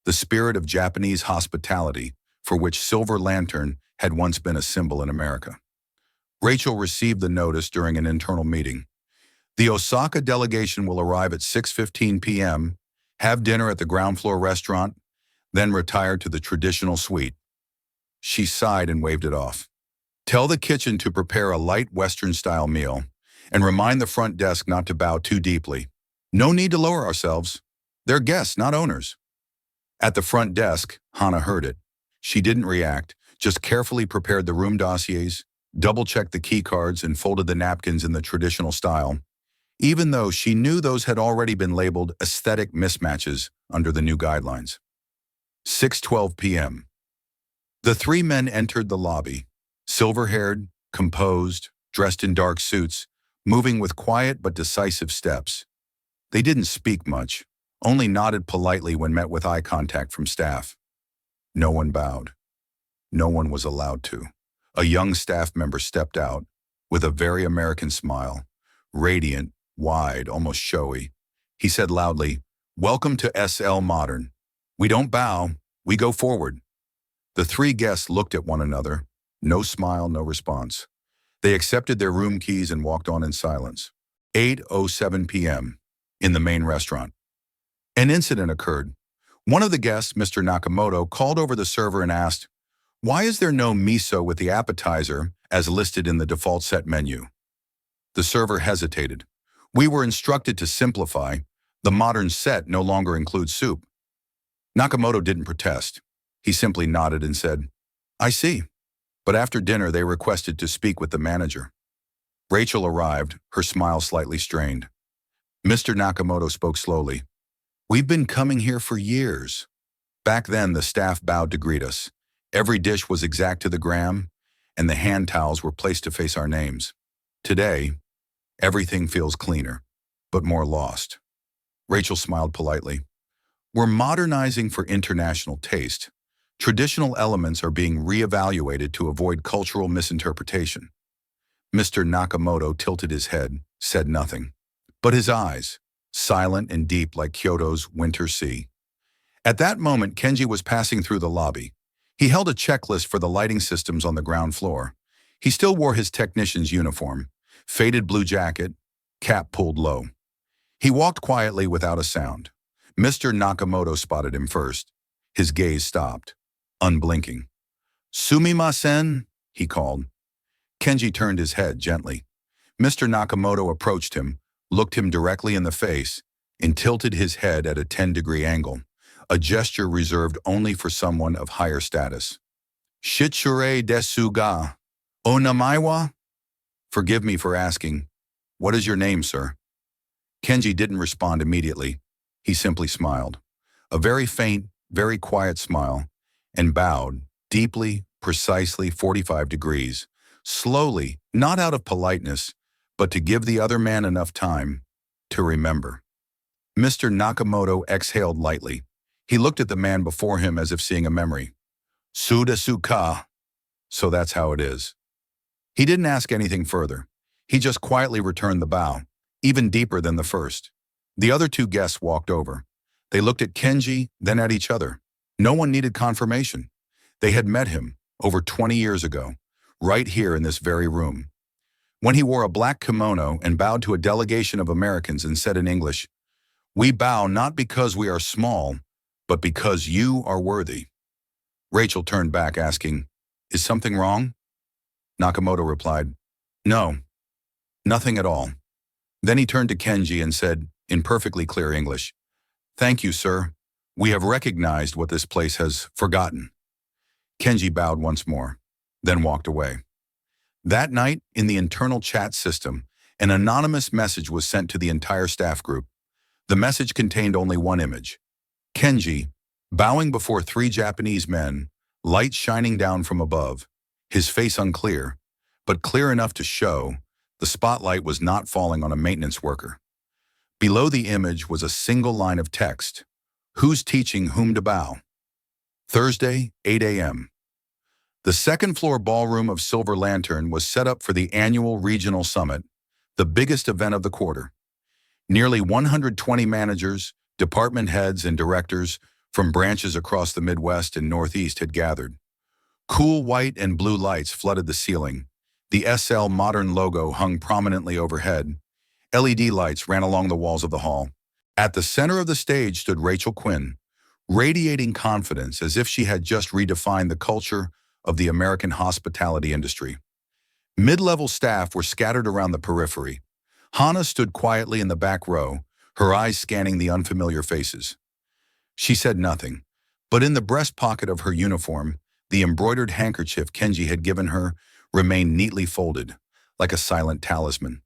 the spirit of Japanese hospitality for which Silver Lantern had once been a symbol in America. Rachel received the notice during an internal meeting. "The Osaka delegation will arrive at 6:15 p.m., have dinner at the ground floor restaurant, then retired to the traditional suite. She sighed and waved it off. Tell the kitchen to prepare a light Western-style meal, and remind the front desk not to bow too deeply. No need to lower ourselves. They're guests, not owners. At the front desk, Hannah heard it. She didn't react, just carefully prepared the room dossiers, double-checked the key cards, and folded the napkins in the traditional style, even though she knew those had already been labeled aesthetic mismatches under the new guidelines. 6:12 p.m. The three men entered the lobby, silver-haired, composed, dressed in dark suits, moving with quiet but decisive steps. They didn't speak much, only nodded politely when met with eye contact from staff. No one bowed. No one was allowed to. A young staff member stepped out, with a very American smile, radiant, wide, almost showy. He said loudly, "Welcome to SL Modern. We don't bow, we go forward." The three guests looked at one another. No smile, no response. They accepted their room keys and walked on in silence. 8:07 p.m. in the main restaurant. An incident occurred. One of the guests, Mr. Nakamoto, called over the server and asked, "Why is there no miso with the appetizer as listed in the default set menu?" The server hesitated. "We were instructed to simplify. The modern set no longer includes soup." Nakamoto didn't protest. He simply nodded and said, "I see." But after dinner, they requested to speak with the manager. Rachel arrived, her smile slightly strained. Mr. Nakamoto spoke slowly. "We've been coming here for years." Back then, the staff bowed to greet us. Every dish was exact to the gram, and the hand towels were placed to face our names. Today, everything feels cleaner, but more lost. Rachel smiled politely. "We're modernizing for international taste. Traditional elements are being reevaluated to avoid cultural misinterpretation." Mr. Nakamoto tilted his head, said nothing. But his eyes, silent and deep like Kyoto's winter sea. At that moment, Kenji was passing through the lobby. He held a checklist for the lighting systems on the ground floor. He still wore his technician's uniform, faded blue jacket, cap pulled low. He walked quietly without a sound. Mr. Nakamoto spotted him first. His gaze stopped, unblinking. "Sumimasen," he called. Kenji turned his head gently. Mr. Nakamoto approached him, looked him directly in the face, and tilted his head at a 10-degree angle, a gesture reserved only for someone of higher status. "Shitsure desu ga, o namae wa?" "Forgive me for asking. What is your name, sir?" Kenji didn't respond immediately. He simply smiled. A very faint, very quiet smile, and bowed, deeply, precisely 45 degrees, slowly, not out of politeness, but to give the other man enough time to remember. Mr. Nakamoto exhaled lightly. He looked at the man before him as if seeing a memory. "Suda-su-ka. So that's how it is." He didn't ask anything further. He just quietly returned the bow, even deeper than the first. The other two guests walked over. They looked at Kenji, then at each other. No one needed confirmation. They had met him over 20 years ago, right here in this very room, when he wore a black kimono and bowed to a delegation of Americans and said in English, "We bow not because we are small, but because you are worthy." Rachel turned back asking, "Is something wrong?" Nakamoto replied, "No, nothing at all." Then he turned to Kenji and said, in perfectly clear English, "Thank you, sir. We have recognized what this place has forgotten." Kenji bowed once more, then walked away. That night, in the internal chat system, an anonymous message was sent to the entire staff group. The message contained only one image. Kenji, bowing before three Japanese men, light shining down from above, his face unclear, but clear enough to show the spotlight was not falling on a maintenance worker. Below the image was a single line of text. "Who's teaching whom to bow?" Thursday, 8 a.m. The second-floor ballroom of Silver Lantern was set up for the annual regional summit, the biggest event of the quarter. Nearly 120 managers, department heads, and directors from branches across the Midwest and Northeast had gathered. Cool white and blue lights flooded the ceiling. The SL Modern logo hung prominently overhead. LED lights ran along the walls of the hall. At the center of the stage stood Rachel Quinn, radiating confidence as if she had just redefined the culture of the American hospitality industry. Mid-level staff were scattered around the periphery. Hannah stood quietly in the back row, her eyes scanning the unfamiliar faces. She said nothing, but in the breast pocket of her uniform, the embroidered handkerchief Kenji had given her remained neatly folded, like a silent talisman.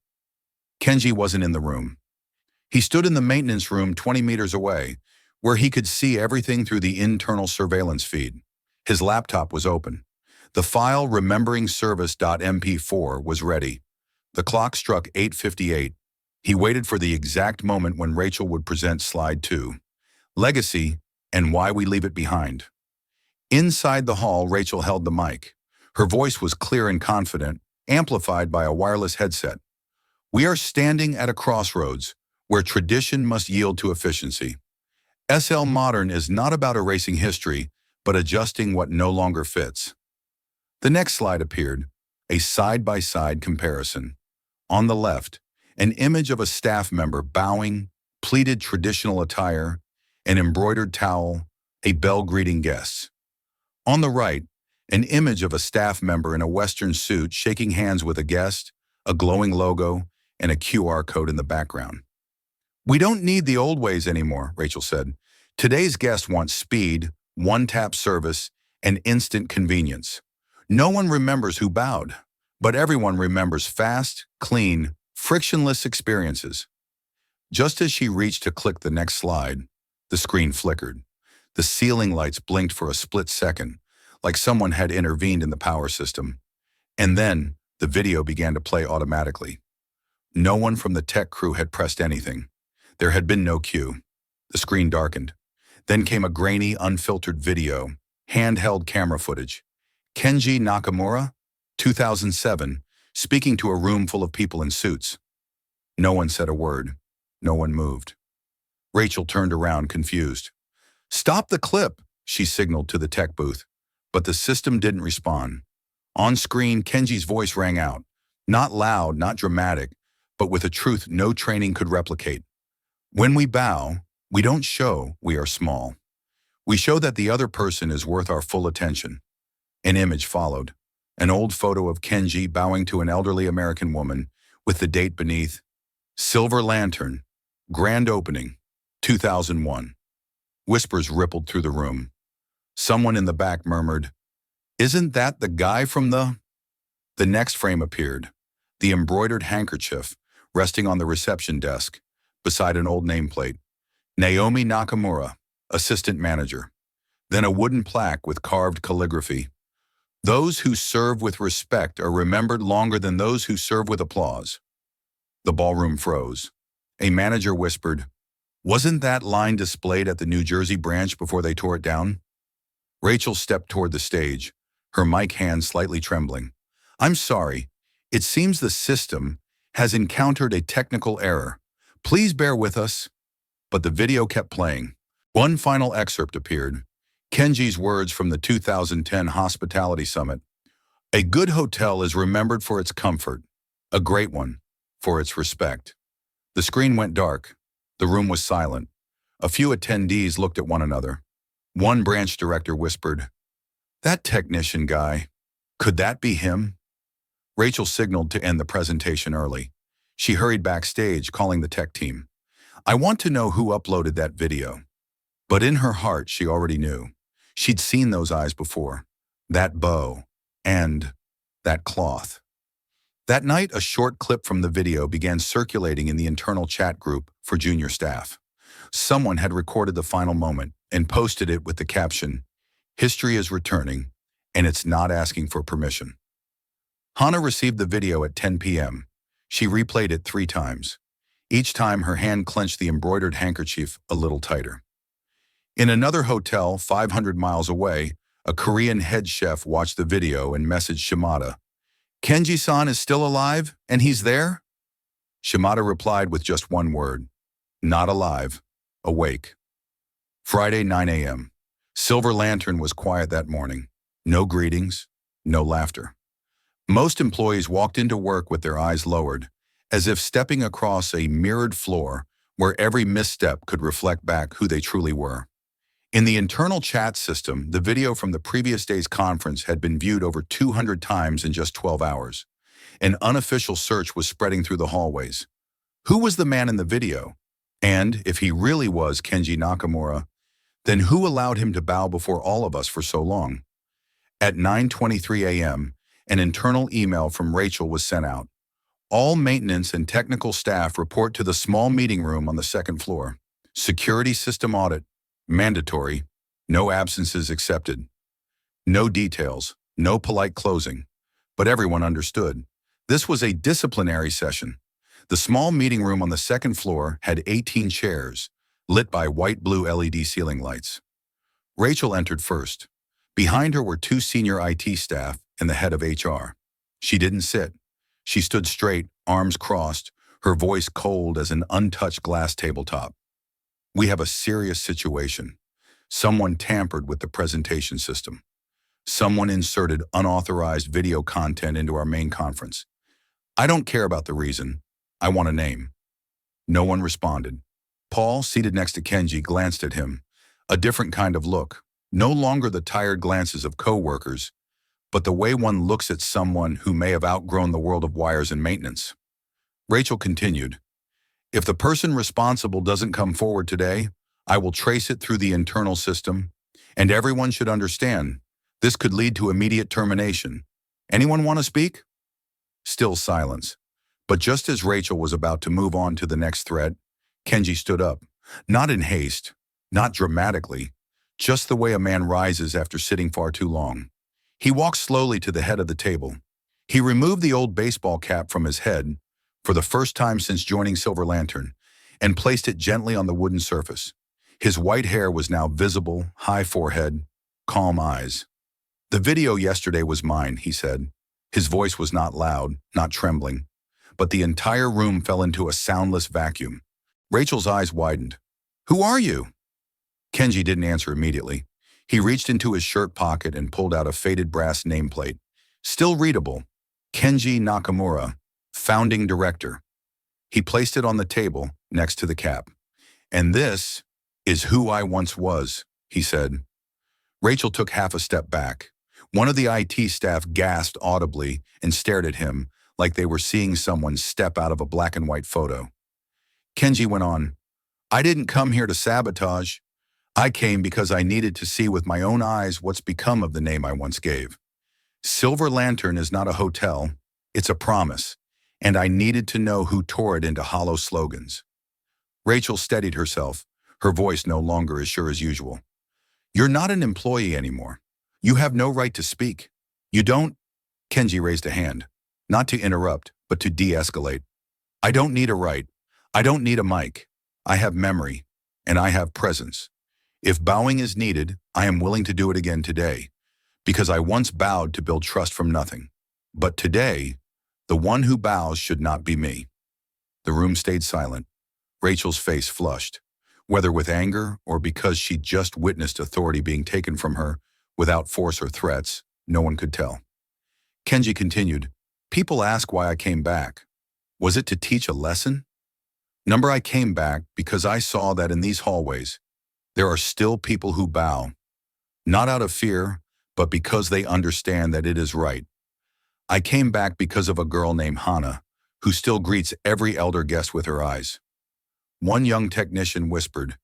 Kenji wasn't in the room. He stood in the maintenance room 20 meters away, where he could see everything through the internal surveillance feed. His laptop was open. The file remembering service.mp4 was ready. The clock struck 8:58. He waited for the exact moment when Rachel would present slide 2, Legacy and Why We Leave It Behind. Inside the hall, Rachel held the mic. Her voice was clear and confident, amplified by a wireless headset. We are standing at a crossroads where tradition must yield to efficiency. SL Modern is not about erasing history, but adjusting what no longer fits. The next slide appeared, a side-by-side comparison. On the left, an image of a staff member bowing, pleated traditional attire, an embroidered towel, a bell greeting guests. On the right, an image of a staff member in a Western suit shaking hands with a guest, a glowing logo, and a QR code in the background. We don't need the old ways anymore, Rachel said. Today's guests want speed, one-tap service, and instant convenience. No one remembers who bowed, but everyone remembers fast, clean, frictionless experiences. Just as she reached to click the next slide, the screen flickered. The ceiling lights blinked for a split second, like someone had intervened in the power system. And then, the video began to play automatically. No one from the tech crew had pressed anything. There had been no cue. The screen darkened. Then came a grainy, unfiltered video, handheld camera footage. Kenji Nakamura, 2007, speaking to a room full of people in suits. No one said a word. No one moved. Rachel turned around, confused. Stop the clip, she signaled to the tech booth, but the system didn't respond. On screen, Kenji's voice rang out, not loud, not dramatic, but with a truth no training could replicate. When we bow, we don't show we are small. We show that the other person is worth our full attention. An image followed, an old photo of Kenji bowing to an elderly American woman with the date beneath, Silver Lantern, Grand Opening, 2001. Whispers rippled through the room. Someone in the back murmured, Isn't that the guy from the... The next frame appeared, the embroidered handkerchief resting on the reception desk, beside an old nameplate. Naomi Nakamura, assistant manager. Then a wooden plaque with carved calligraphy. Those who serve with respect are remembered longer than those who serve with applause. The ballroom froze. A manager whispered, Wasn't that line displayed at the New Jersey branch before they tore it down? Rachel stepped toward the stage, her mic hand slightly trembling. I'm sorry. It seems the system has encountered a technical error. Please bear with us. But the video kept playing. One final excerpt appeared. Kenji's words from the 2010 Hospitality Summit. A good hotel is remembered for its comfort. A great one for its respect. The screen went dark. The room was silent. A few attendees looked at one another. One branch director whispered, That technician guy, could that be him? Rachel signaled to end the presentation early. She hurried backstage, calling the tech team. I want to know who uploaded that video. But in her heart, she already knew. She'd seen those eyes before. That bow. And that cloth. That night, a short clip from the video began circulating in the internal chat group for junior staff. Someone had recorded the final moment and posted it with the caption, History is returning, and it's not asking for permission. Hannah received the video at 10 p.m. She replayed it 3 times. Each time her hand clenched the embroidered handkerchief a little tighter. In another hotel 500 miles away, a Korean head chef watched the video and messaged Shimada, Kenji-san is still alive, and he's there? Shimada replied with just one word, not alive, awake. Friday, 9 a.m. Silver Lantern was quiet that morning. No greetings, no laughter. Most employees walked into work with their eyes lowered, as if stepping across a mirrored floor where every misstep could reflect back who they truly were. In the internal chat system, the video from the previous day's conference had been viewed over 200 times in just 12 hours. An unofficial search was spreading through the hallways. Who was the man in the video? And, if he really was Kenji Nakamura, then who allowed him to bow before all of us for so long? At 9:23 a.m., an internal email from Rachel was sent out. All maintenance and technical staff report to the small meeting room on the second floor. Security system audit. Mandatory. No absences accepted. No details. No polite closing. But everyone understood. This was a disciplinary session. The small meeting room on the second floor had 18 chairs, lit by white-blue LED ceiling lights. Rachel entered first. Behind her were two senior IT staff and the head of HR. She didn't sit. She stood straight, arms crossed, her voice cold as an untouched glass tabletop. We have a serious situation. Someone tampered with the presentation system. Someone inserted unauthorized video content into our main conference. I don't care about the reason. I want a name. No one responded. Paul, seated next to Kenji, glanced at him. A different kind of look. No longer the tired glances of coworkers, but the way one looks at someone who may have outgrown the world of wires and maintenance. Rachel continued, "If the person responsible doesn't come forward today, I will trace it through the internal system, and everyone should understand this could lead to immediate termination. Anyone want to speak?" Still silence. But just as Rachel was about to move on to the next threat, Kenji stood up. Not in haste, not dramatically, just the way a man rises after sitting far too long. He walked slowly to the head of the table. He removed the old baseball cap from his head, for the first time since joining Silver Lantern, and placed it gently on the wooden surface. His white hair was now visible, high forehead, calm eyes. "The video yesterday was mine," he said. His voice was not loud, not trembling, but the entire room fell into a soundless vacuum. Rachel's eyes widened. "Who are you?" Kenji didn't answer immediately. He reached into his shirt pocket and pulled out a faded brass nameplate. Still readable. Kenji Nakamura, founding director. He placed it on the table next to the cap. "And this is who I once was," he said. Rachel took half a step back. One of the IT staff gasped audibly and stared at him like they were seeing someone step out of a black and white photo. Kenji went on, "I didn't come here to sabotage. I came because I needed to see with my own eyes what's become of the name I once gave. Silver Lantern is not a hotel, it's a promise, and I needed to know who tore it into hollow slogans." Rachel steadied herself, her voice no longer as sure as usual. "You're not an employee anymore. You have no right to speak. You don't—" Kenji raised a hand, not to interrupt, but to de-escalate. "I don't need a right. I don't need a mic. I have memory, and I have presence. If bowing is needed, I am willing to do it again today, because I once bowed to build trust from nothing. But today, the one who bows should not be me." The room stayed silent. Rachel's face flushed, whether with anger or because she'd just witnessed authority being taken from her without force or threats, no one could tell. Kenji continued, "People ask why I came back. Was it to teach a lesson? Number, I came back because I saw that in these hallways, there are still people who bow, not out of fear, but because they understand that it is right. I came back because of a girl named Hana, who still greets every elder guest with her eyes." One young technician whispered,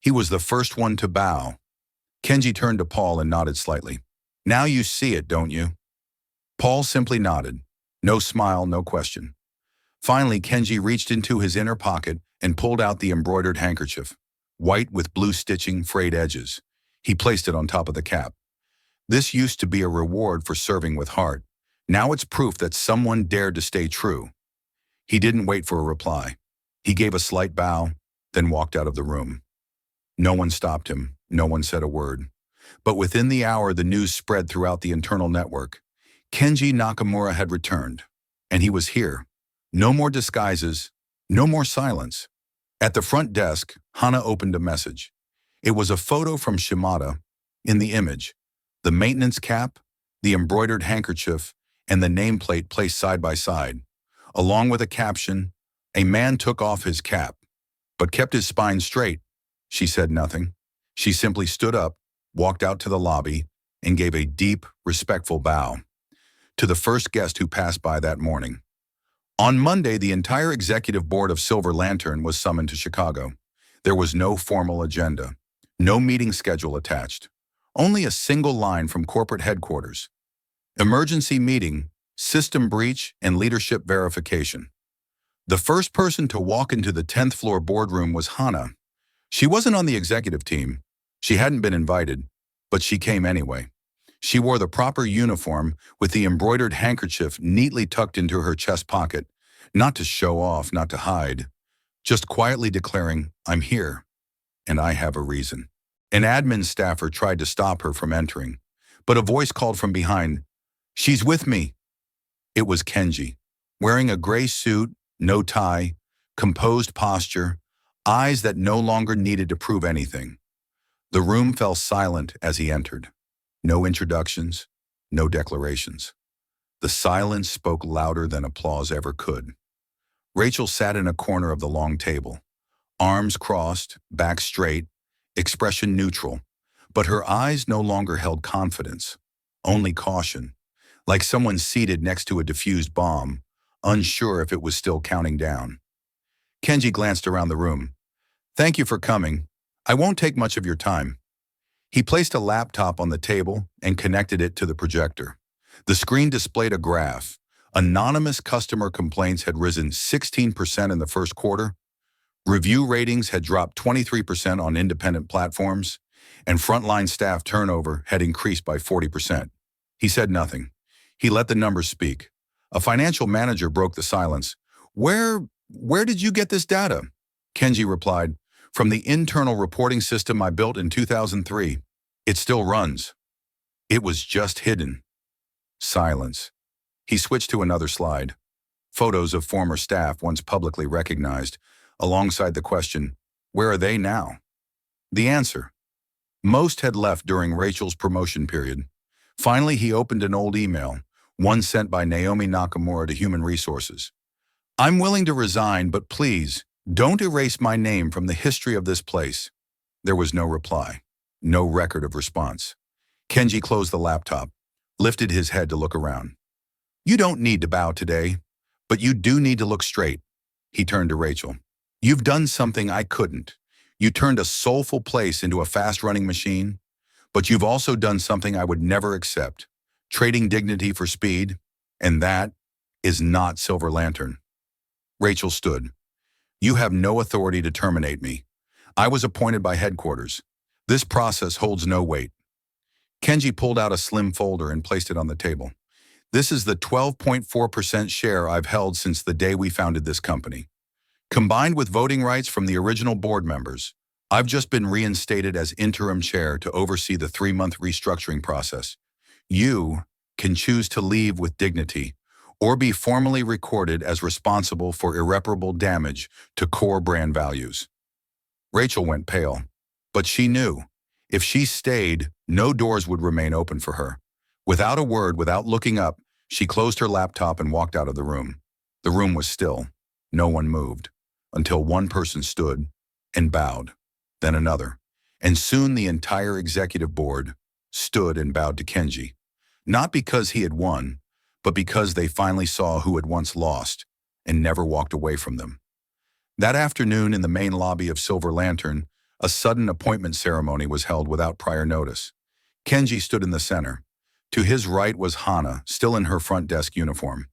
"He was the first one to bow." Kenji turned to Paul and nodded slightly. "Now you see it, don't you?" Paul simply nodded. No smile, no question. Finally, Kenji reached into his inner pocket and pulled out the embroidered handkerchief, white with blue stitching, frayed edges. He placed it on top of the cap. "This used to be a reward for serving with heart. Now it's proof that someone dared to stay true." He didn't wait for a reply. He gave a slight bow, then walked out of the room. No one stopped him. No one said a word. But within the hour, the news spread throughout the internal network. Kenji Nakamura had returned, and he was here. No more disguises, no more silence. At the front desk, Hana opened a message. It was a photo from Shimada. In the image, the maintenance cap, the embroidered handkerchief, and the nameplate placed side by side, along with a caption, "A man took off his cap, but kept his spine straight." She said nothing. She simply stood up, walked out to the lobby, and gave a deep, respectful bow to the first guest who passed by that morning. On Monday, the entire executive board of Silver Lantern was summoned to Chicago. There was no formal agenda, no meeting schedule attached, only a single line from corporate headquarters. Emergency meeting, system breach, and leadership verification. The first person to walk into the 10th floor boardroom was Hannah. She wasn't on the executive team. She hadn't been invited, but she came anyway. She wore the proper uniform with the embroidered handkerchief neatly tucked into her chest pocket, not to show off, not to hide, just quietly declaring, "I'm here, and I have a reason." An admin staffer tried to stop her from entering, but a voice called from behind, "She's with me." It was Kenji, wearing a gray suit, no tie, composed posture, eyes that no longer needed to prove anything. The room fell silent as he entered. No introductions, no declarations. The silence spoke louder than applause ever could. Rachel sat in a corner of the long table, arms crossed, back straight, expression neutral, but her eyes no longer held confidence, only caution, like someone seated next to a diffused bomb, unsure if it was still counting down. Kenji glanced around the room. "Thank you for coming. I won't take much of your time." He placed a laptop on the table and connected it to the projector. The screen displayed a graph. Anonymous customer complaints had risen 16% in the first quarter. Review ratings had dropped 23% on independent platforms, and frontline staff turnover had increased by 40%. He said nothing. He let the numbers speak. A financial manager broke the silence. Where did you get this data?" Kenji replied, "From the internal reporting system I built in 2003. It still runs." It was just hidden. Silence. He switched to another slide. Photos of former staff once publicly recognized, alongside the question, "Where are they now?" The answer. Most had left during Rachel's promotion period. Finally, he opened an old email, one sent by Naomi Nakamura to Human Resources. "I'm willing to resign, but please, don't erase my name from the history of this place." There was no reply, no record of response. Kenji closed the laptop, lifted his head to look around. "You don't need to bow today, but you do need to look straight." He turned to Rachel. "You've done something I couldn't. You turned a soulful place into a fast-running machine, but you've also done something I would never accept, trading dignity for speed, and that is not Silver Lantern." Rachel stood. "You have no authority to terminate me. I was appointed by headquarters. This process holds no weight." Kenji pulled out a slim folder and placed it on the table. "This is the 12.4% share I've held since the day we founded this company. Combined with voting rights from the original board members, I've just been reinstated as interim chair to oversee the 3-month restructuring process. You can choose to leave with dignity or be formally recorded as responsible for irreparable damage to core brand values." Rachel went pale, but she knew if she stayed, no doors would remain open for her. Without a word, without looking up, she closed her laptop and walked out of the room. The room was still. No one moved, until one person stood and bowed, then another, and soon the entire executive board stood and bowed to Kenji, not because he had won, but because they finally saw who had once lost and never walked away from them. That afternoon in the main lobby of Silver Lantern, a sudden appointment ceremony was held without prior notice. Kenji stood in the center. To his right was Hana, still in her front desk uniform.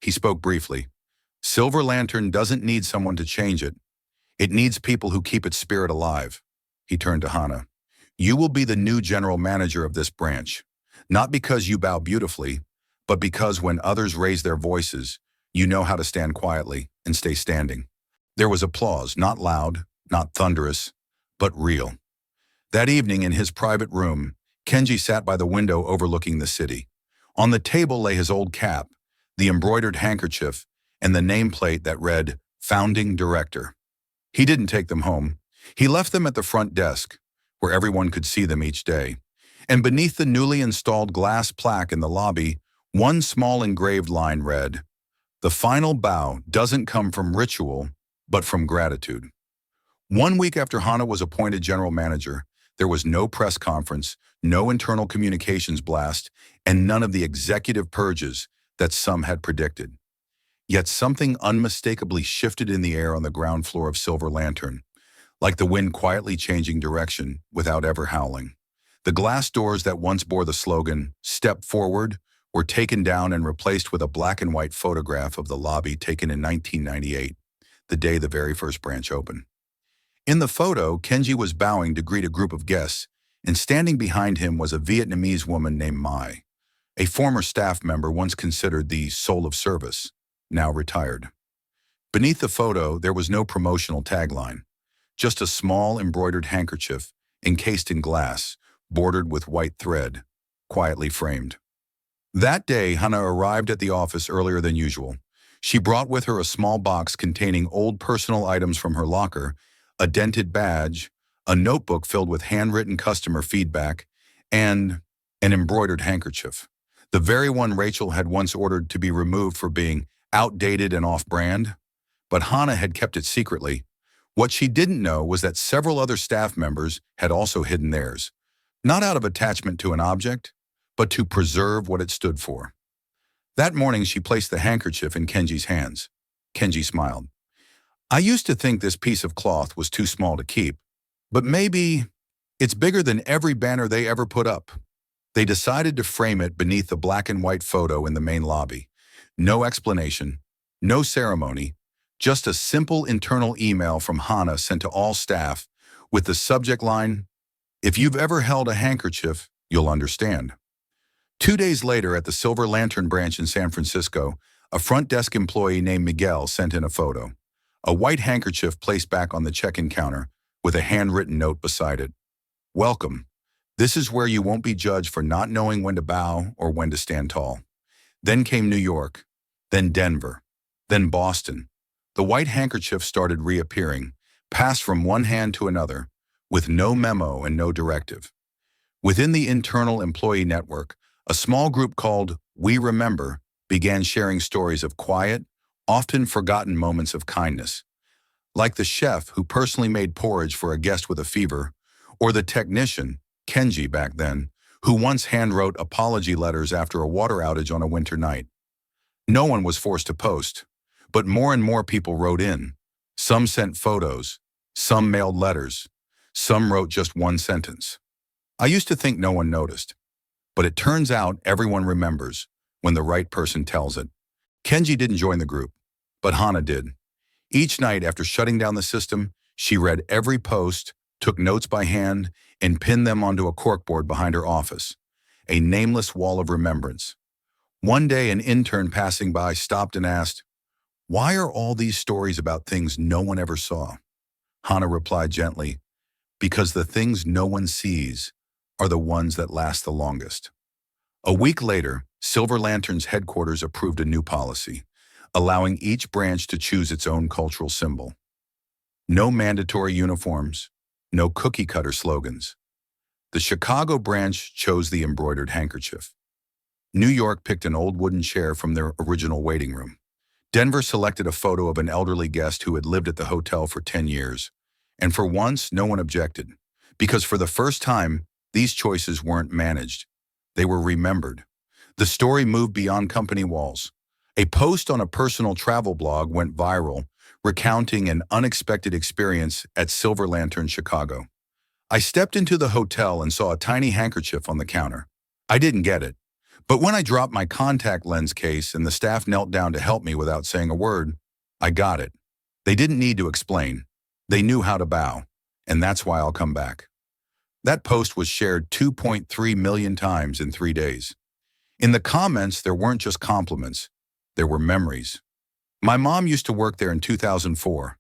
He spoke briefly. "Silver Lantern doesn't need someone to change it. It needs people who keep its spirit alive." He turned to Hana. "You will be the new general manager of this branch, not because you bow beautifully, but because when others raise their voices, you know how to stand quietly and stay standing." There was applause, not loud, not thunderous, but real. That evening in his private room, Kenji sat by the window overlooking the city. On the table lay his old cap, the embroidered handkerchief, and the nameplate that read, "Founding Director." He didn't take them home. He left them at the front desk, where everyone could see them each day. And beneath the newly installed glass plaque in the lobby, one small engraved line read, "The final bow doesn't come from ritual, but from gratitude." 1 week after Hana was appointed general manager, There was no press conference, no internal communications blast, and none of the executive purges that some had predicted. Yet something unmistakably shifted in the air on the ground floor of Silver Lantern, like the wind quietly changing direction without ever howling. The glass doors that once bore the slogan, "Step Forward," were taken down and replaced with a black and white photograph of the lobby taken in 1998, the day the very first branch opened. In the photo, Kenji was bowing to greet a group of guests, and standing behind him was a Vietnamese woman named Mai, a former staff member once considered the soul of service, now retired. Beneath the photo, there was no promotional tagline, just a small embroidered handkerchief encased in glass, bordered with white thread, quietly framed. That day, Hannah arrived at the office earlier than usual. She brought with her a small box containing old personal items from her locker, a dented badge, a notebook filled with handwritten customer feedback, and an embroidered handkerchief, the very one Rachel had once ordered to be removed for being outdated and off-brand. But Hannah had kept it secretly. What she didn't know was that several other staff members had also hidden theirs, not out of attachment to an object, but to preserve what it stood for. That morning, she placed the handkerchief in Kenji's hands. Kenji smiled. "I used to think this piece of cloth was too small to keep, but maybe it's bigger than every banner they ever put up." They decided to frame it beneath the black and white photo in the main lobby. No explanation, no ceremony, just a simple internal email from Hannah sent to all staff with the subject line, "If you've ever held a handkerchief, you'll understand." 2 days later, at the Silver Lantern branch in San Francisco, a front desk employee named Miguel sent in a photo. A white handkerchief placed back on the check-in counter with a handwritten note beside it. "Welcome. This is where you won't be judged for not knowing when to bow or when to stand tall." Then came New York, then Denver, then Boston. The white handkerchief started reappearing, passed from one hand to another, with no memo and no directive. Within the internal employee network, a small group called We Remember began sharing stories of quiet, often forgotten moments of kindness, like the chef who personally made porridge for a guest with a fever, or the technician, Kenji back then, who once handwrote apology letters after a water outage on a winter night. No one was forced to post, but more and more people wrote in. Some sent photos, some mailed letters, some wrote just one sentence. I used to think no one noticed, but it turns out everyone remembers when the right person tells it. Kenji didn't join the group, but Hannah did. Each night after shutting down the system, she read every post, took notes by hand, and pinned them onto a corkboard behind her office, a nameless wall of remembrance. One day, an intern passing by stopped and asked, "Why are all these stories about things no one ever saw?" Hannah replied gently, "Because the things no one sees are the ones that last the longest." A week later, Silver Lantern's headquarters approved a new policy, allowing each branch to choose its own cultural symbol. No mandatory uniforms, no cookie-cutter slogans. The Chicago branch chose the embroidered handkerchief. New York picked an old wooden chair from their original waiting room. Denver selected a photo of an elderly guest who had lived at the hotel for 10 years. And for once, no one objected, because for the first time, these choices weren't managed. They were remembered. The story moved beyond company walls. A post on a personal travel blog went viral, recounting an unexpected experience at Silver Lantern, Chicago. "I stepped into the hotel and saw a tiny handkerchief on the counter. I didn't get it. But when I dropped my contact lens case and the staff knelt down to help me without saying a word, I got it. They didn't need to explain. They knew how to bow. And that's why I'll come back." That post was shared 2.3 million times in 3 days. In the comments, there weren't just compliments. There were memories. "My mom used to work there in 2004.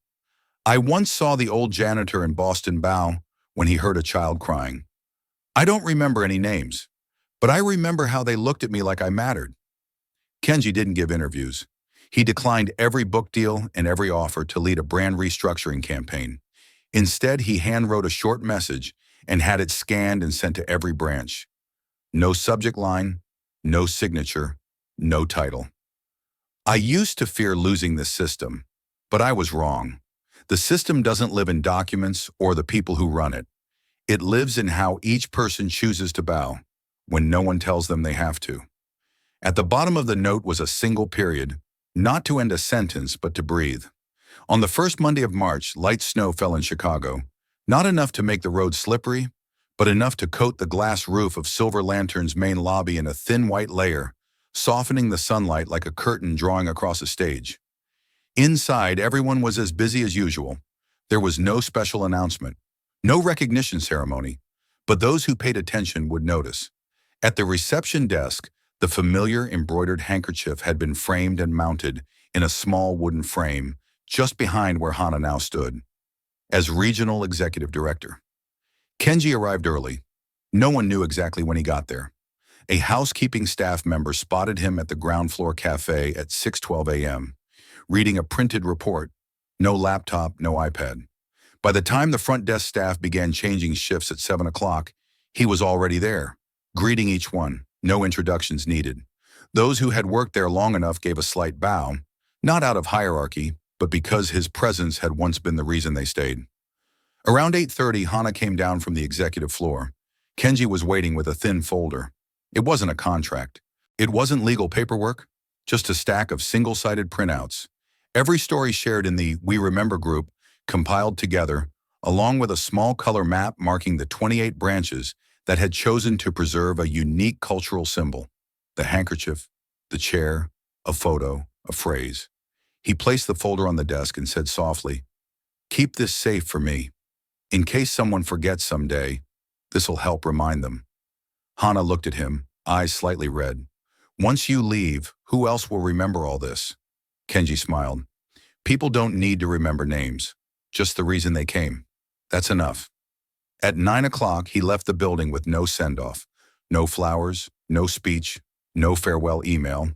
I once saw the old janitor in Boston bow when he heard a child crying. I don't remember any names, but I remember how they looked at me like I mattered." Kenji didn't give interviews. He declined every book deal and every offer to lead a brand restructuring campaign. Instead, he handwrote a short message and had it scanned and sent to every branch. No subject line, no signature, no title. "I used to fear losing this system, but I was wrong. The system doesn't live in documents or the people who run it. It lives in how each person chooses to bow when no one tells them they have to. At the bottom of the note was a single period, not to end a sentence, but to breathe. On the first Monday of March, light snow fell in Chicago, not enough to make the road slippery, but enough to coat the glass roof of Silver Lantern's main lobby in a thin white layer, softening the sunlight like a curtain drawing across a stage. Inside, everyone was as busy as usual. There was no special announcement, no recognition ceremony, but those who paid attention would notice. At the reception desk, the familiar embroidered handkerchief had been framed and mounted in a small wooden frame just behind where Hana now stood, as regional executive director. Kenji arrived early. No one knew exactly when he got there. A housekeeping staff member spotted him at the ground floor cafe at 6:12 a.m., reading a printed report. No laptop, no iPad. By the time the front desk staff began changing shifts at 7 o'clock, he was already there, greeting each one, no introductions needed. Those who had worked there long enough gave a slight bow, not out of hierarchy, but because his presence had once been the reason they stayed. Around 8:30, Hana came down from the executive floor. Kenji was waiting with a thin folder. It wasn't a contract. It wasn't legal paperwork, just a stack of single-sided printouts. Every story shared in the We Remember group, compiled together, along with a small color map marking the 28 branches that had chosen to preserve a unique cultural symbol: the handkerchief, the chair, a photo, a phrase. He placed the folder on the desk and said softly, "Keep this safe for me. In case someone forgets someday, this'll help remind them." Hana looked at him, eyes slightly red. "Once you leave, who else will remember all this?" Kenji smiled. "People don't need to remember names, just the reason they came. That's enough." At 9 o'clock, he left the building with no send-off, no flowers, no speech, no farewell email.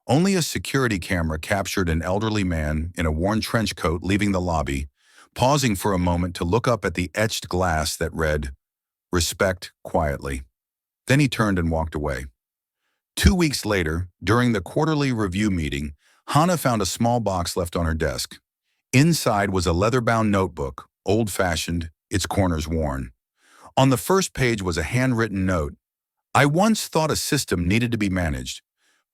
Only a security camera captured an elderly man in a worn trench coat leaving the lobby, pausing for a moment to look up at the etched glass that read, "Respect quietly." Then he turned and walked away. 2 weeks later, during the quarterly review meeting, Hana found a small box left on her desk. Inside was a leather-bound notebook, old-fashioned, its corners worn. On the first page was a handwritten note. "I once thought a system needed to be managed,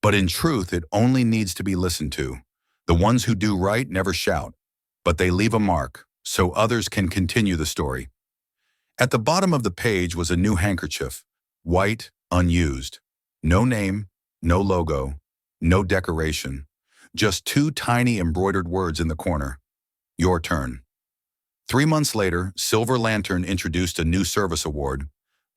but in truth it only needs to be listened to. The ones who do right never shout, but they leave a mark, so others can continue the story." At the bottom of the page was a new handkerchief, white, unused. No name, no logo, no decoration. Just 2 tiny embroidered words in the corner. "Your turn." 3 months later, Silver Lantern introduced a new service award,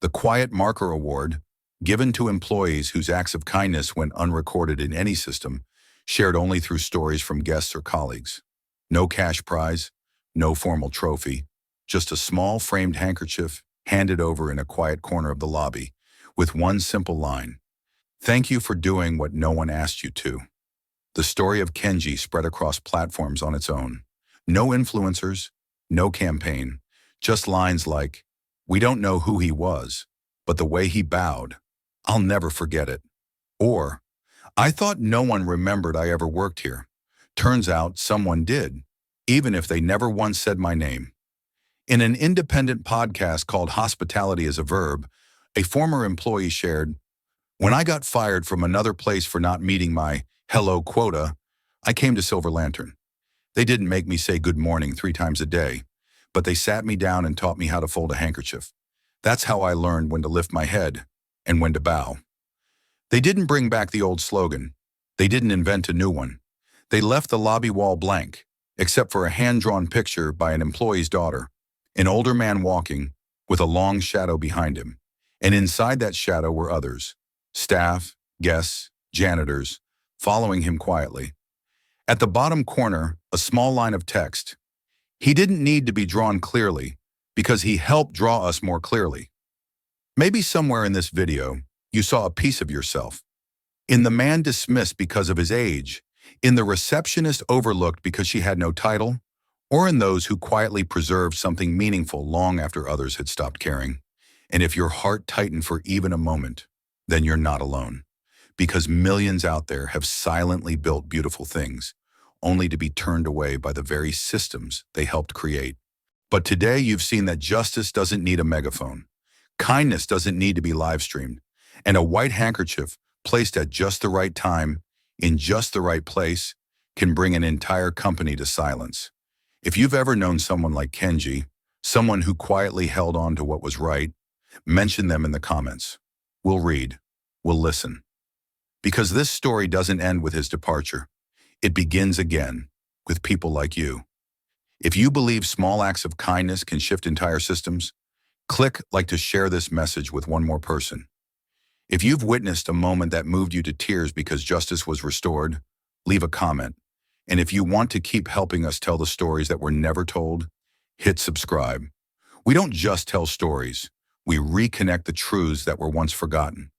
the Quiet Marker Award, given to employees whose acts of kindness went unrecorded in any system, shared only through stories from guests or colleagues. No cash prize, no formal trophy, just a small framed handkerchief handed over in a quiet corner of the lobby, with one simple line: "Thank you for doing what no one asked you to." The story of Kenji spread across platforms on its own. No influencers, no campaign, just lines like, "We don't know who he was, but the way he bowed, I'll never forget it." Or, "I thought no one remembered I ever worked here. Turns out someone did, even if they never once said my name." In an independent podcast called Hospitality is a Verb, a former employee shared, "When I got fired from another place for not meeting my hello quota, I came to Silver Lantern. They didn't make me say good morning 3 times a day, but they sat me down and taught me how to fold a handkerchief. That's how I learned when to lift my head and when to bow." They didn't bring back the old slogan. They didn't invent a new one. They left the lobby wall blank, except for a hand-drawn picture by an employee's daughter, an older man walking, with a long shadow behind him. And inside that shadow were others, staff, guests, janitors, following him quietly. At the bottom corner, a small line of text. "He didn't need to be drawn clearly, because he helped draw us more clearly." Maybe somewhere in this video, you saw a piece of yourself. In the man dismissed because of his age, in the receptionist overlooked because she had no title, or in those who quietly preserved something meaningful long after others had stopped caring. And if your heart tightened for even a moment, then you're not alone. Because millions out there have silently built beautiful things, only to be turned away by the very systems they helped create. But today you've seen that justice doesn't need a megaphone. Kindness doesn't need to be live streamed. And a white handkerchief placed at just the right time, in just the right place, can bring an entire company to silence. If you've ever known someone like Kenji, someone who quietly held on to what was right, mention them in the comments. We'll read. We'll listen. Because this story doesn't end with his departure. It begins again, with people like you. If you believe small acts of kindness can shift entire systems, click like to share this message with one more person. If you've witnessed a moment that moved you to tears because justice was restored, leave a comment. And if you want to keep helping us tell the stories that were never told, hit subscribe. We don't just tell stories, we reconnect the truths that were once forgotten.